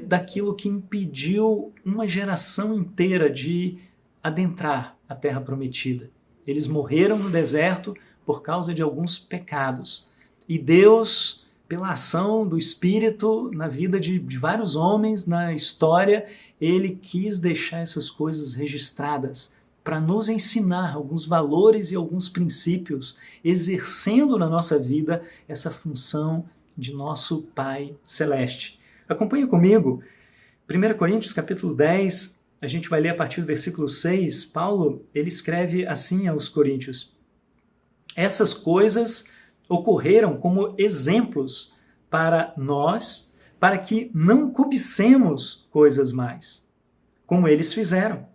daquilo que impediu uma geração inteira de adentrar a Terra Prometida. Eles morreram no deserto por causa de alguns pecados. E Deus, pela ação do Espírito na vida de vários homens na história, ele quis deixar essas coisas registradas para nos ensinar alguns valores e alguns princípios, exercendo na nossa vida essa função de nosso Pai Celeste. Acompanha comigo, 1 Coríntios capítulo 10, a gente vai ler a partir do versículo 6, Paulo ele escreve assim aos Coríntios: essas coisas ocorreram como exemplos para nós, para que não cobicemos coisas mais, como eles fizeram.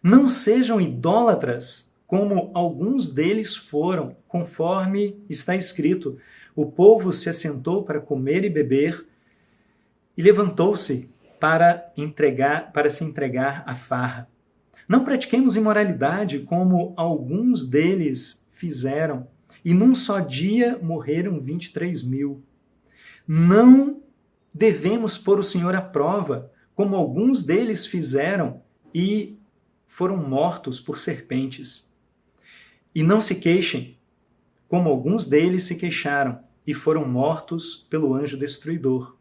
Não sejam idólatras, como alguns deles foram, conforme está escrito: o povo se assentou para comer e beber e levantou-se para se entregar à farra. Não pratiquemos imoralidade, como alguns deles fizeram, e num só dia morreram 23.000. Não devemos pôr o Senhor à prova, como alguns deles fizeram e foram mortos por serpentes. E não se queixem, como alguns deles se queixaram e foram mortos pelo anjo destruidor.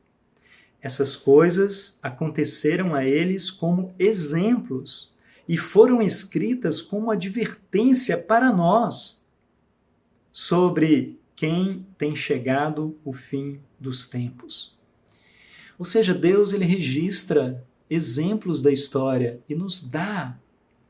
Essas coisas aconteceram a eles como exemplos e foram escritas como advertência para nós sobre quem tem chegado o fim dos tempos. Ou seja, Deus ele registra exemplos da história e nos dá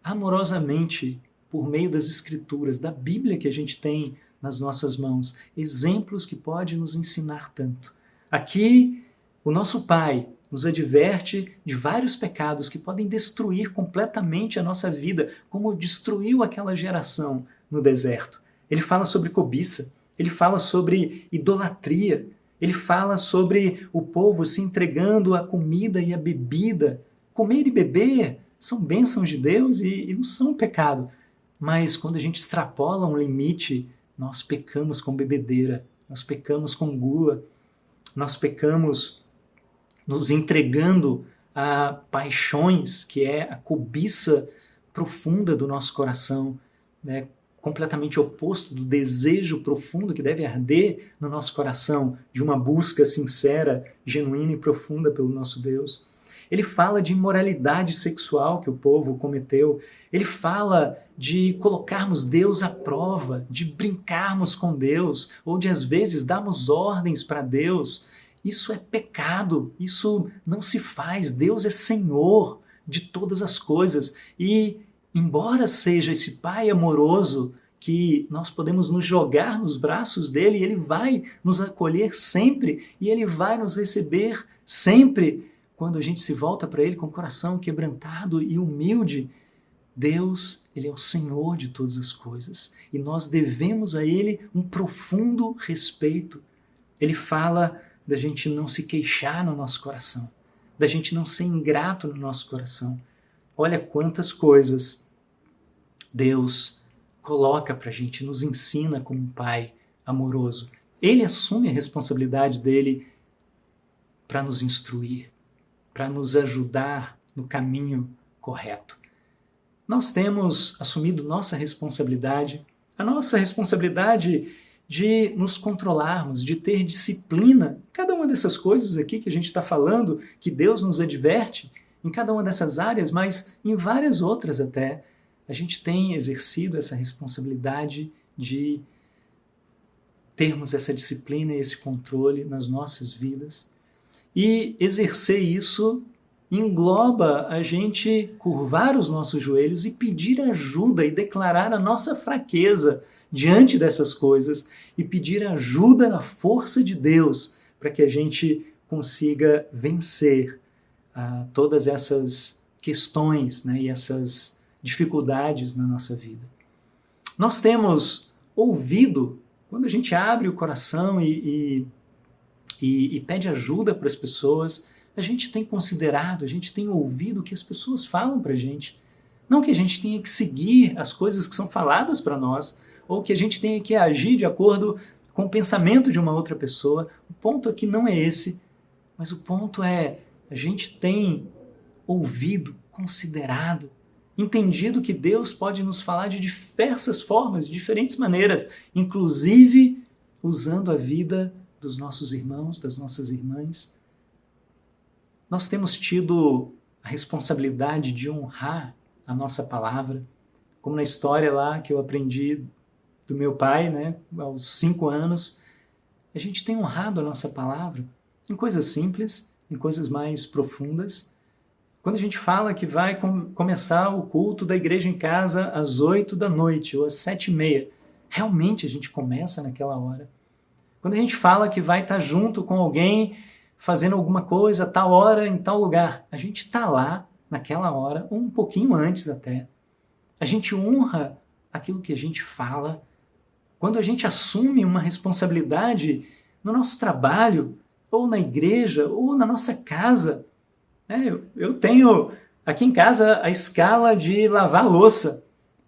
amorosamente, por meio das Escrituras, da Bíblia que a gente tem nas nossas mãos, exemplos que podem nos ensinar tanto. Aqui, o nosso Pai nos adverte de vários pecados que podem destruir completamente a nossa vida, como destruiu aquela geração no deserto. Ele fala sobre cobiça, ele fala sobre idolatria, ele fala sobre o povo se entregando à comida e à bebida. Comer e beber são bênçãos de Deus e não são pecado. Mas quando a gente extrapola um limite, nós pecamos com bebedeira, nós pecamos com gula, nós pecamos nos entregando a paixões, que é a cobiça profunda do nosso coração. né, completamente oposto do desejo profundo que deve arder no nosso coração de uma busca sincera, genuína e profunda pelo nosso Deus. Ele fala de imoralidade sexual que o povo cometeu. Ele fala de colocarmos Deus à prova, de brincarmos com Deus, ou de às vezes darmos ordens para Deus. Isso é pecado, isso não se faz. Deus é Senhor de todas as coisas. E embora seja esse Pai amoroso que nós podemos nos jogar nos braços dele, ele vai nos acolher sempre e ele vai nos receber sempre. Quando a gente se volta para ele com o coração quebrantado e humilde, Deus, ele é o Senhor de todas as coisas e nós devemos a ele um profundo respeito. Ele fala da gente não se queixar no nosso coração, da gente não ser ingrato no nosso coração. Olha quantas coisas Deus coloca para a gente, nos ensina como um pai amoroso. Ele assume a responsabilidade dele para nos instruir, para nos ajudar no caminho correto. Nós temos assumido nossa responsabilidade, a nossa responsabilidade de nos controlarmos, de ter disciplina. Cada uma dessas coisas aqui que a gente está falando, que Deus nos adverte, em cada uma dessas áreas, mas em várias outras até, a gente tem exercido essa responsabilidade de termos essa disciplina e esse controle nas nossas vidas. E exercer isso engloba a gente curvar os nossos joelhos e pedir ajuda e declarar a nossa fraqueza diante dessas coisas e pedir ajuda na força de Deus para que a gente consiga vencer todas essas questões, né, e essas dificuldades na nossa vida. Nós temos ouvido, quando a gente abre o coração e pede ajuda para as pessoas, a gente tem considerado, a gente tem ouvido o que as pessoas falam para a gente. Não que a gente tenha que seguir as coisas que são faladas para nós, ou que a gente tenha que agir de acordo com o pensamento de uma outra pessoa. O ponto aqui não é esse, mas o ponto é, a gente tem ouvido, considerado, entendido que Deus pode nos falar de diversas formas, de diferentes maneiras, inclusive usando a vida dos nossos irmãos, das nossas irmãs. Nós temos tido a responsabilidade de honrar a nossa palavra, como na história lá que eu aprendi do meu pai, né, aos 5 anos. A gente tem honrado a nossa palavra em coisas simples, em coisas mais profundas. Quando a gente fala que vai começar o culto da igreja em casa às 8 da noite ou às 7h30, realmente a gente começa naquela hora. Quando a gente fala que vai estar junto com alguém fazendo alguma coisa a tal hora, em tal lugar, a gente está lá naquela hora, ou um pouquinho antes até. A gente honra aquilo que a gente fala. Quando a gente assume uma responsabilidade no nosso trabalho, ou na igreja, ou na nossa casa. Eu tenho aqui em casa a escala de lavar a louça.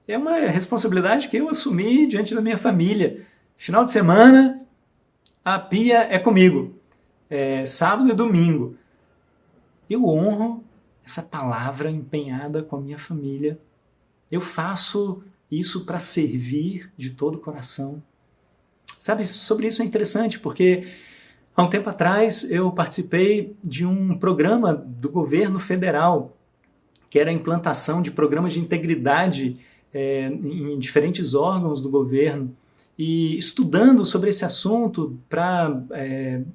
É uma responsabilidade que eu assumi diante da minha família. Final de semana, a pia é comigo. Sábado e domingo. Eu honro essa palavra empenhada com a minha família. Eu faço isso para servir de todo o coração. Sabe, sobre isso é interessante, porque há um tempo atrás eu participei de um programa do governo federal, que era a implantação de programas de integridade em diferentes órgãos do governo. E estudando sobre esse assunto para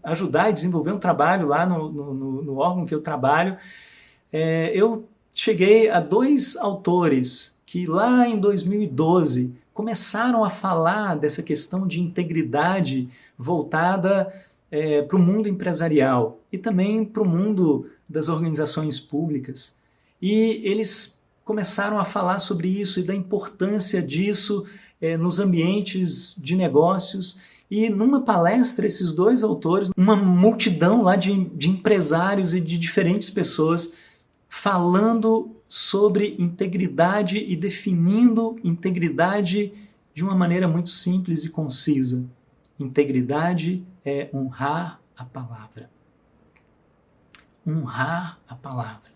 ajudar e desenvolver um trabalho lá no órgão que eu trabalho, eu cheguei a 2 autores que lá em 2012 começaram a falar dessa questão de integridade voltada para o mundo empresarial e também para o mundo das organizações públicas. E eles começaram a falar sobre isso e da importância disso nos ambientes de negócios. E numa palestra, esses 2 autores, uma multidão lá de empresários e de diferentes pessoas falando sobre integridade e definindo integridade de uma maneira muito simples e concisa. Integridade é honrar a palavra. Honrar a palavra.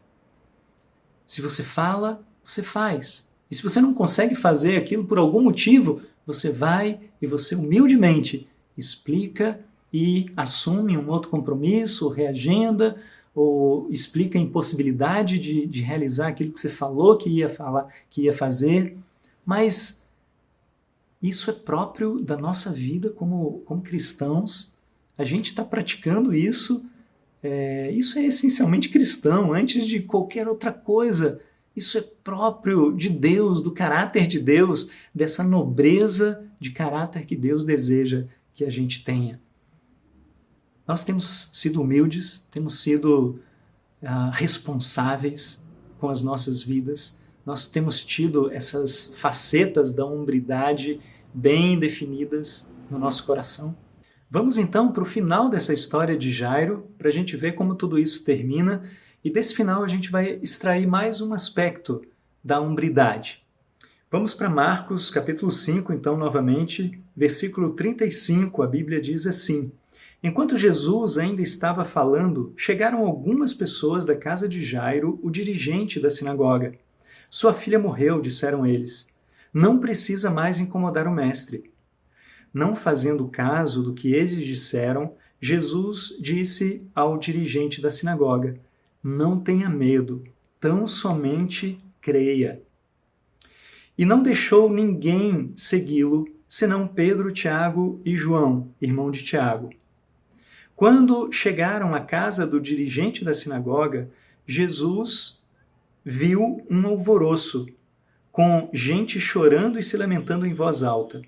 Se você fala, você faz. E se você não consegue fazer aquilo por algum motivo, você vai e você humildemente explica e assume um outro compromisso, ou reagenda, ou explica a impossibilidade de realizar aquilo que você falou que ia fazer. Mas isso é próprio da nossa vida como cristãos. A gente está praticando isso. Isso é essencialmente cristão, antes de qualquer outra coisa. Isso é próprio de Deus, do caráter de Deus, dessa nobreza de caráter que Deus deseja que a gente tenha. Nós temos sido humildes, temos sido responsáveis com as nossas vidas, nós temos tido essas facetas da hombridade bem definidas no nosso coração. Vamos então para o final dessa história de Jairo, para a gente ver como tudo isso termina, e desse final a gente vai extrair mais um aspecto da hombridade. Vamos para Marcos, capítulo 5, então, novamente, versículo 35, a Bíblia diz assim: Enquanto Jesus ainda estava falando, chegaram algumas pessoas da casa de Jairo, o dirigente da sinagoga. Sua filha morreu, disseram eles. Não precisa mais incomodar o mestre. Não fazendo caso do que eles disseram, Jesus disse ao dirigente da sinagoga: Não tenha medo, tão somente creia. E não deixou ninguém segui-lo, senão Pedro, Tiago e João, irmão de Tiago. Quando chegaram à casa do dirigente da sinagoga, Jesus viu um alvoroço, com gente chorando e se lamentando em voz alta.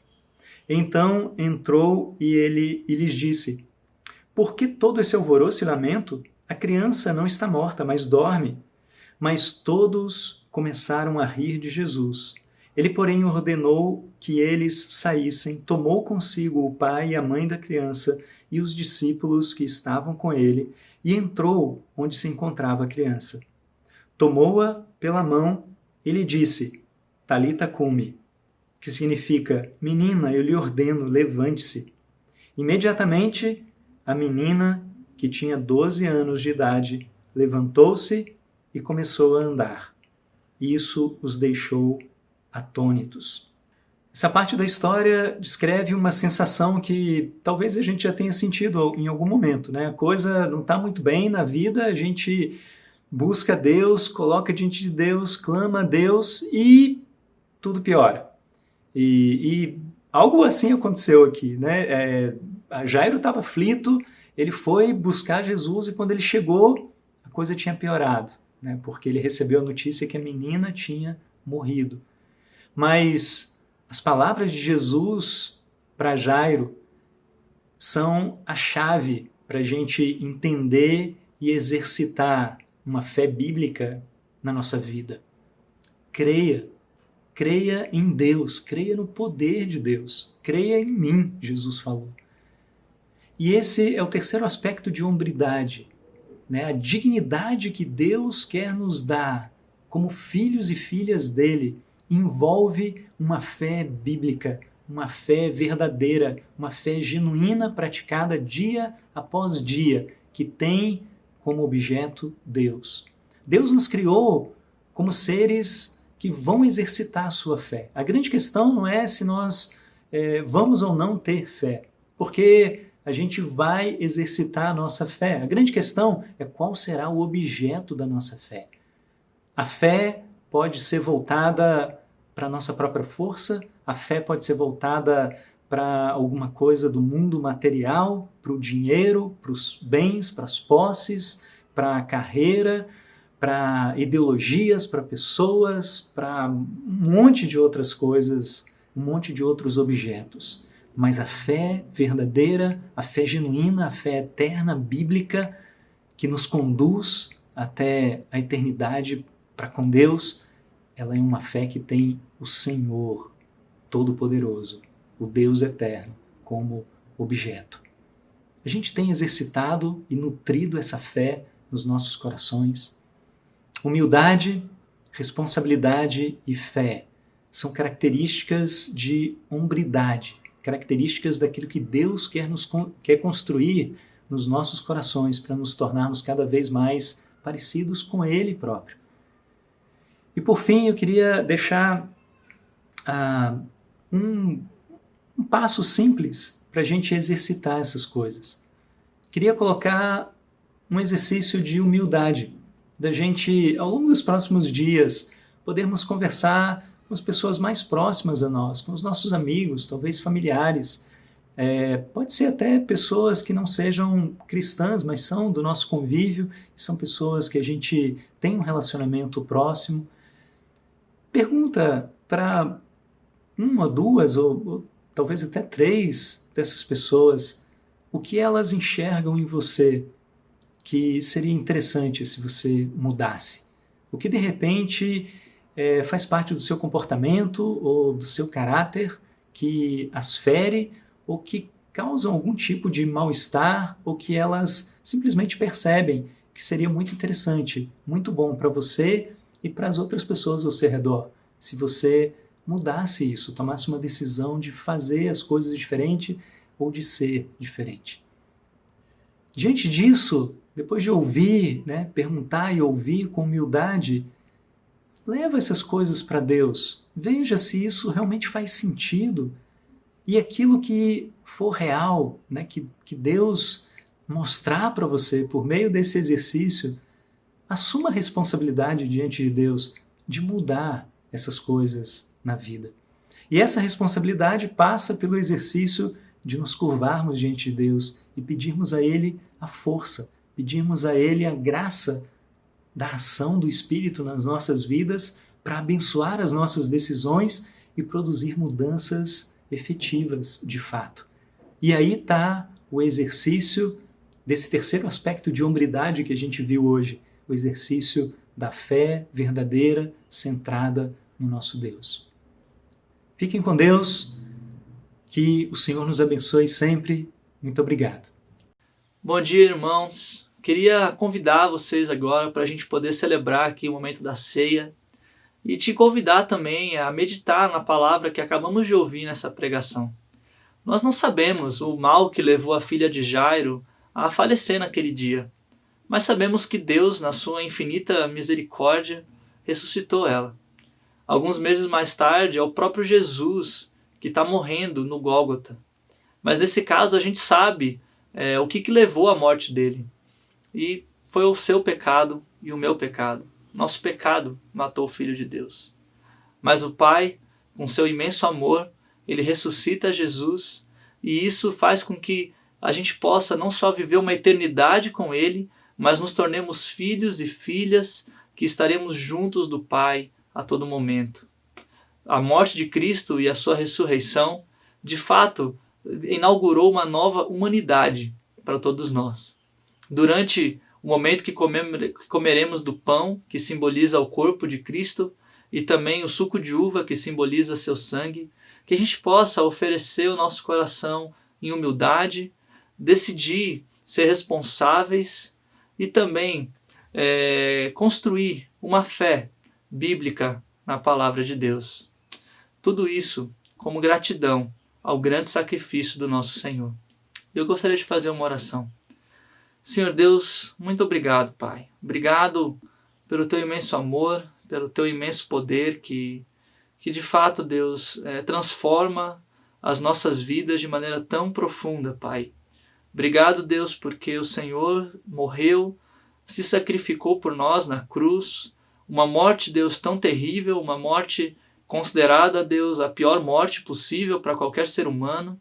Então entrou e lhes disse: Por que todo esse alvoroço e lamento? A criança não está morta, mas dorme. Mas todos começaram a rir de Jesus. Ele, porém, ordenou que eles saíssem, tomou consigo o pai e a mãe da criança e os discípulos que estavam com ele, e entrou onde se encontrava a criança. Tomou-a pela mão e lhe disse: Talita cumi, que significa: Menina, eu lhe ordeno, levante-se. Imediatamente, a menina, que tinha 12 anos de idade, levantou-se e começou a andar. Isso os deixou atônitos. Essa parte da história descreve uma sensação que talvez a gente já tenha sentido em algum momento, né? A coisa não está muito bem na vida, a gente busca Deus, coloca diante de Deus, clama a Deus e tudo piora. E algo assim aconteceu aqui, né? Jairo estava aflito, ele foi buscar Jesus e quando ele chegou, a coisa tinha piorado, né? Porque ele recebeu a notícia que a menina tinha morrido. Mas as palavras de Jesus para Jairo são a chave para a gente entender e exercitar uma fé bíblica na nossa vida. Creia em Deus, creia no poder de Deus, creia em mim, Jesus falou. E esse é o terceiro aspecto de hombridade, né? A dignidade que Deus quer nos dar como filhos e filhas dele envolve uma fé bíblica, uma fé verdadeira, uma fé genuína praticada dia após dia, que tem como objeto Deus. Deus nos criou como seres que vão exercitar a sua fé. A grande questão não é se nós vamos ou não ter fé, porque a gente vai exercitar a nossa fé. A grande questão é qual será o objeto da nossa fé. A fé pode ser voltada para a nossa própria força, a fé pode ser voltada para alguma coisa do mundo material, para o dinheiro, para os bens, para as posses, para a carreira, para ideologias, para pessoas, para um monte de outras coisas, um monte de outros objetos. Mas a fé verdadeira, a fé genuína, a fé eterna, bíblica, que nos conduz até a eternidade para com Deus, ela é uma fé que tem o Senhor Todo-Poderoso, o Deus Eterno, como objeto. A gente tem exercitado e nutrido essa fé nos nossos corações. Humildade, responsabilidade e fé são características de hombridade, características daquilo que Deus quer construir nos nossos corações para nos tornarmos cada vez mais parecidos com Ele próprio. E por fim, eu queria deixar um passo simples para a gente exercitar essas coisas. Queria colocar um exercício de humildade, da gente, ao longo dos próximos dias, podermos conversar com as pessoas mais próximas a nós, com os nossos amigos, talvez familiares. Pode ser até pessoas que não sejam cristãs, mas são do nosso convívio, são pessoas que a gente tem um relacionamento próximo. Pergunta para uma, duas ou talvez até 3 dessas pessoas o que elas enxergam em você que seria interessante se você mudasse. O que de repente faz parte do seu comportamento ou do seu caráter que as fere ou que causam algum tipo de mal-estar ou que elas simplesmente percebem que seria muito interessante, muito bom para você e para as outras pessoas ao seu redor, se você mudasse isso, tomasse uma decisão de fazer as coisas diferente ou de ser diferente. Diante disso, depois de ouvir, perguntar e ouvir com humildade, leva essas coisas para Deus, veja se isso realmente faz sentido e aquilo que for real, que Deus mostrar para você por meio desse exercício, assuma a responsabilidade diante de Deus de mudar essas coisas na vida. E essa responsabilidade passa pelo exercício de nos curvarmos diante de Deus e pedirmos a Ele a força, pedirmos a Ele a graça da ação do Espírito nas nossas vidas para abençoar as nossas decisões e produzir mudanças efetivas de fato. E aí está o exercício desse terceiro aspecto de hombridade que a gente viu hoje, o exercício da fé verdadeira centrada no nosso Deus. Fiquem com Deus, que o Senhor nos abençoe sempre. Muito obrigado. Bom dia, irmãos. Queria convidar vocês agora para a gente poder celebrar aqui o momento da ceia e te convidar também a meditar na palavra que acabamos de ouvir nessa pregação. Nós não sabemos o mal que levou a filha de Jairo a falecer naquele dia, mas sabemos que Deus, na sua infinita misericórdia, ressuscitou ela. Alguns meses mais tarde, é o próprio Jesus que está morrendo no Gólgota. Mas nesse caso a gente sabe o que levou à morte dele. E foi o seu pecado e o meu pecado. Nosso pecado matou o Filho de Deus. Mas o Pai, com seu imenso amor, ele ressuscita Jesus e isso faz com que a gente possa não só viver uma eternidade com ele, mas nos tornemos filhos e filhas que estaremos juntos do Pai a todo momento. A morte de Cristo e a sua ressurreição, de fato, inaugurou uma nova humanidade para todos nós. Durante o momento que comeremos do pão, que simboliza o corpo de Cristo, e também o suco de uva, que simboliza seu sangue, que a gente possa oferecer o nosso coração em humildade, decidir ser responsáveis e também construir uma fé bíblica na palavra de Deus. Tudo isso como gratidão ao grande sacrifício do nosso Senhor. Eu gostaria de fazer uma oração. Senhor Deus, muito obrigado, Pai. Obrigado pelo teu imenso amor, pelo teu imenso poder que de fato, Deus, transforma as nossas vidas de maneira tão profunda, Pai. Obrigado, Deus, porque o Senhor morreu, se sacrificou por nós na cruz, uma morte, Deus, tão terrível, uma morte considerada, Deus, a pior morte possível para qualquer ser humano.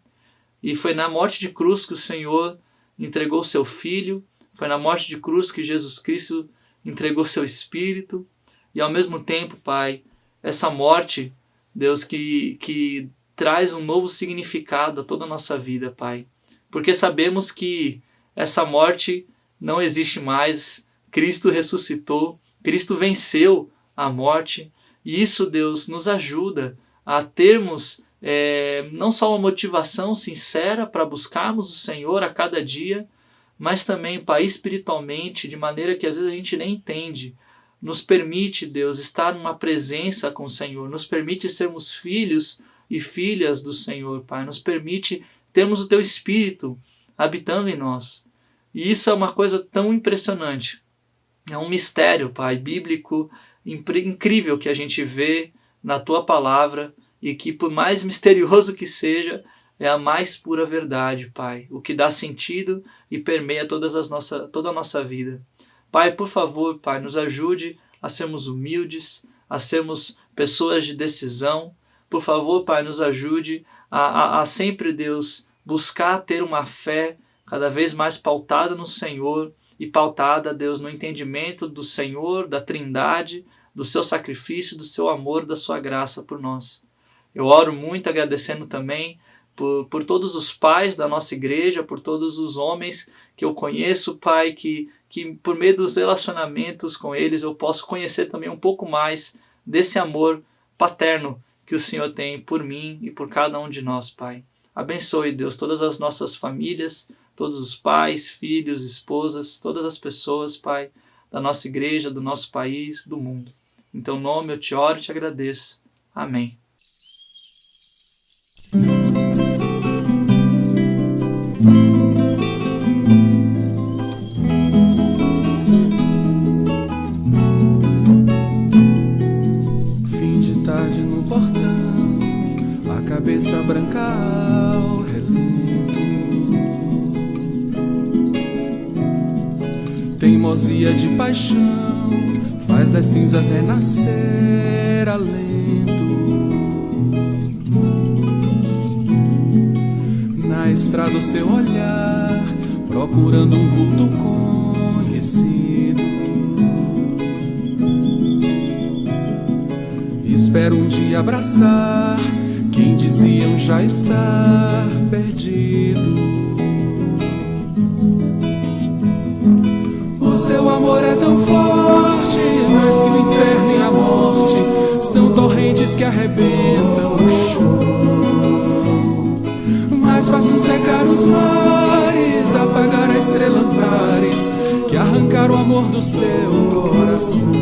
E foi na morte de cruz que o Senhor entregou seu Filho, foi na morte de cruz que Jesus Cristo entregou seu Espírito, e ao mesmo tempo, Pai, essa morte, Deus, que traz um novo significado a toda a nossa vida, Pai. Porque sabemos que essa morte não existe mais, Cristo ressuscitou, Cristo venceu a morte, e isso, Deus, nos ajuda a termos não só uma motivação sincera para buscarmos o Senhor a cada dia, mas também, Pai, espiritualmente, de maneira que às vezes a gente nem entende, nos permite, Deus, estar numa presença com o Senhor, nos permite sermos filhos e filhas do Senhor, Pai, nos permite termos o Teu Espírito habitando em nós. E isso é uma coisa tão impressionante. É um mistério, Pai, bíblico, incrível que a gente vê na Tua palavra e que, por mais misterioso que seja, é a mais pura verdade, Pai, o que dá sentido e permeia toda a nossa vida. Pai, por favor, Pai, nos ajude a sermos humildes, a sermos pessoas de decisão. Por favor, Pai, nos ajude a sempre, Deus, buscar ter uma fé cada vez mais pautada no Senhor e pautada, Deus, no entendimento do Senhor, da Trindade, do seu sacrifício, do seu amor, da sua graça por nós. Eu oro muito agradecendo também por todos os pais da nossa igreja, por todos os homens que eu conheço, Pai, que por meio dos relacionamentos com eles eu posso conhecer também um pouco mais desse amor paterno que o Senhor tem por mim e por cada um de nós, Pai. Abençoe, Deus, todas as nossas famílias, todos os pais, filhos, esposas, todas as pessoas, Pai, da nossa igreja, do nosso país, do mundo. Em Teu nome eu te oro e te agradeço. Amém. Fim de tarde no portão, a cabeça branca ao relento. Teimosia de paixão faz das cinzas renascer alento. Na estrada o seu olhar, procurando um vulto conhecido. Espero um dia abraçar quem diziam já estar perdido. O seu amor é tão forte, mais que o inferno e a morte são torrentes que arrebentam o chão. Mais fácil secar os mares, apagar a estrela Antares, que arrancar o amor do seu coração.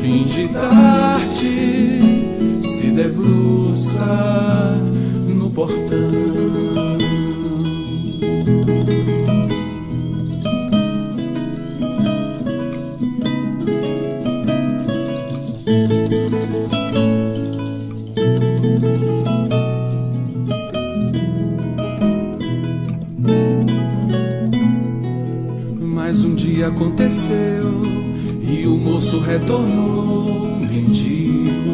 Fim de tarde se debruça no portão. Mais um dia aconteceu e o moço retornou mendigo.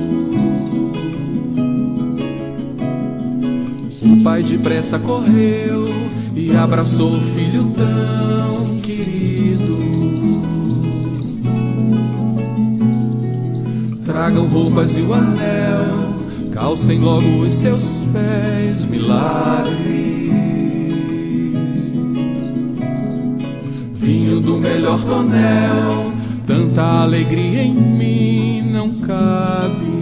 O pai depressa correu e abraçou o filho tão querido. Tragam roupas e o anel, calcem logo os seus pés, milagre. Vinho do melhor tonel, tanta alegria em mim não cabe.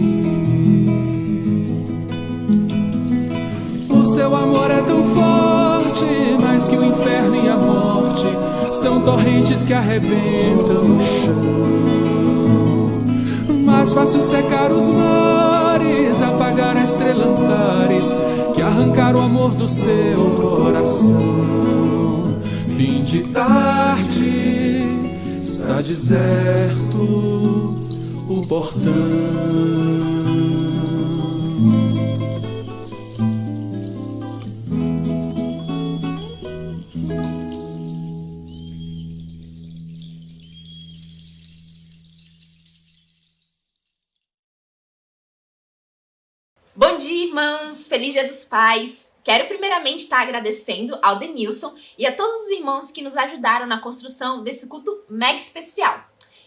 O seu amor é tão forte, mais que o inferno e a morte são torrentes que arrebentam o chão. Mais fácil secar os mares, apagar a estrela Antares, que arrancar o amor do seu coração. Fim de tarde, está deserto o portão. Bom dia, irmãos! Feliz Dia dos Pais! Quero primeiramente estar agradecendo ao Denilson e a todos os irmãos que nos ajudaram na construção desse culto mega especial.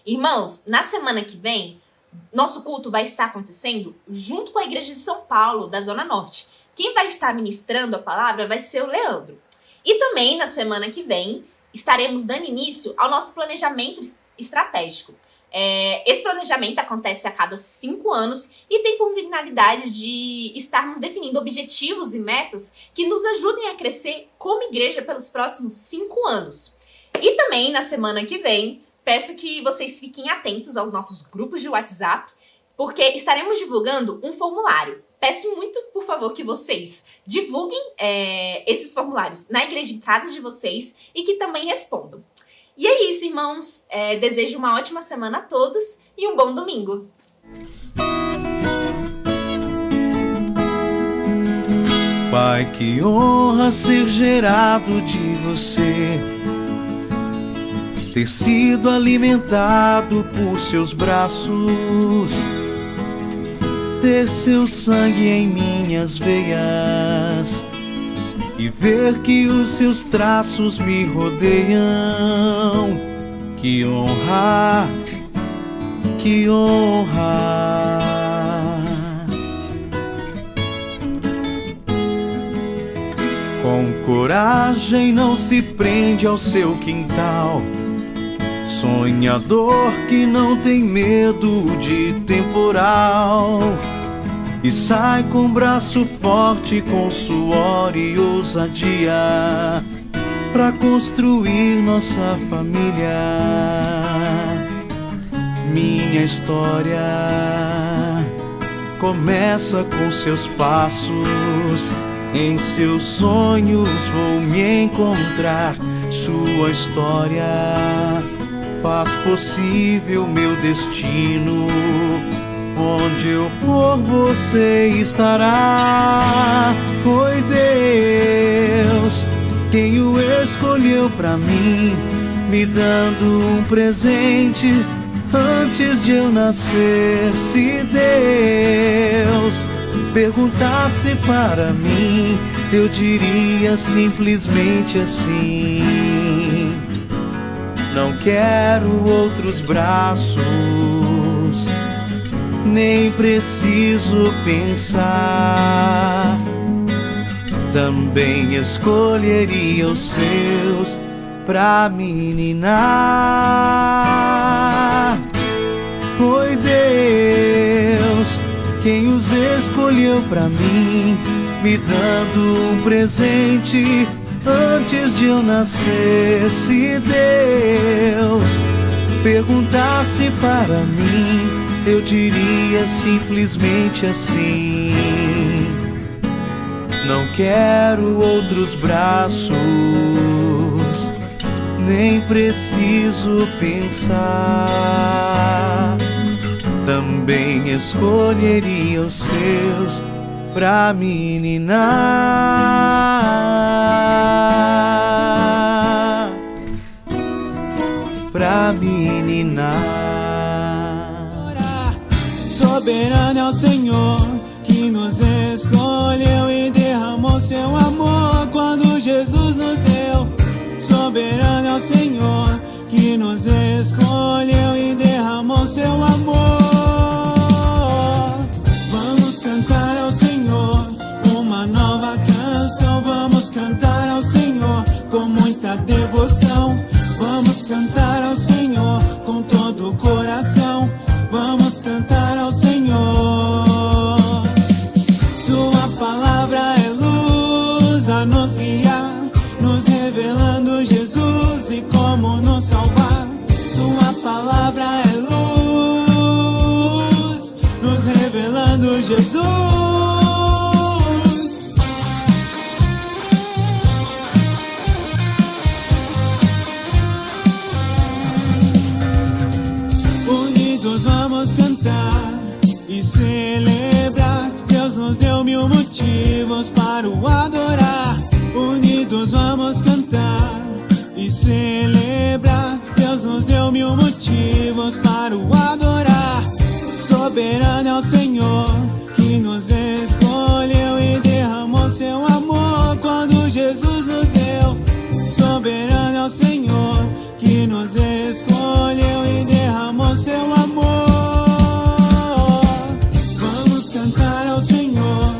Irmãos, na semana que vem, nosso culto vai estar acontecendo junto com a Igreja de São Paulo, da Zona Norte. Quem vai estar ministrando a palavra vai ser o Leandro. E também, na semana que vem, estaremos dando início ao nosso planejamento estratégico. Esse planejamento acontece a cada 5 anos e tem por finalidade de estarmos definindo objetivos e metas que nos ajudem a crescer como igreja pelos próximos 5 anos. E também, na semana que vem, peço que vocês fiquem atentos aos nossos grupos de WhatsApp, porque estaremos divulgando um formulário. Peço muito, por favor, que vocês divulguem esses formulários na igreja em casa de vocês e que também respondam. E é isso, irmãos. Desejo uma ótima semana a todos e um bom domingo. Pai, que honra ser gerado de você, ter sido alimentado por seus braços, ter seu sangue em minhas veias e ver que os seus traços me rodeiam. Que honra, que honra. Com coragem não se prende ao seu quintal, sonhador que não tem medo de temporal, e sai com braço forte, com suor e ousadia, pra construir nossa família. Minha história começa com seus passos, em seus sonhos vou me encontrar. Sua história faz possível meu destino. Onde eu for, você estará. Foi Deus quem o escolheu pra mim, me dando um presente antes de eu nascer. Se Deus perguntasse para mim, eu diria simplesmente assim: não quero outros braços, nem preciso pensar. Também escolheria os seus pra me ninar. Foi Deus quem os escolheu pra mim, me dando um presente antes de eu nascer. Se Deus perguntasse para mim, eu diria simplesmente assim: não quero outros braços, nem preciso pensar. Também escolheria os seus pra me ninar, pra me ninar. Soberano é o Senhor que nos escolheu e derramou seu amor quando Jesus nos deu. Soberano é o Senhor que nos escolheu e derramou seu amor. Vamos cantar ao Senhor uma nova canção. Vamos cantar ao Senhor com muita devoção. Vamos cantar ao Senhor com todo o coração. Vamos cantar ao Senhor. Sua palavra é luz a nos guiar, nos revelando Jesus e como nos salvar. Sua palavra é luz, nos revelando Jesus. Unidos vamos cantar e celebrar. Deus nos deu 1000 motivos para o adorar. Unidos vamos cantar e celebrar. Deus nos deu 1000 motivos para o adorar. Soberano é o Senhor que nos escolheu e derramou seu amor quando Jesus nos deu. Soberano é o Senhor que nos escolheu e derramou seu amor. Vamos cantar ao Senhor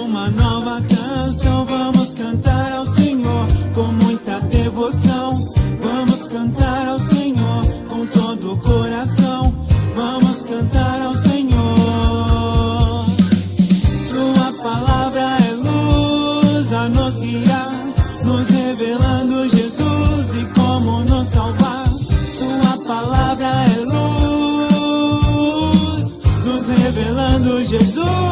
uma nova canção. Vamos cantar ao Senhor com muita devoção. Vamos cantar ao Senhor com todo o coração. Vamos cantar ao Senhor. Sua palavra é luz a nos guiar, nos revelando Jesus e como nos salvar. Sua palavra é luz, nos revelando Jesus.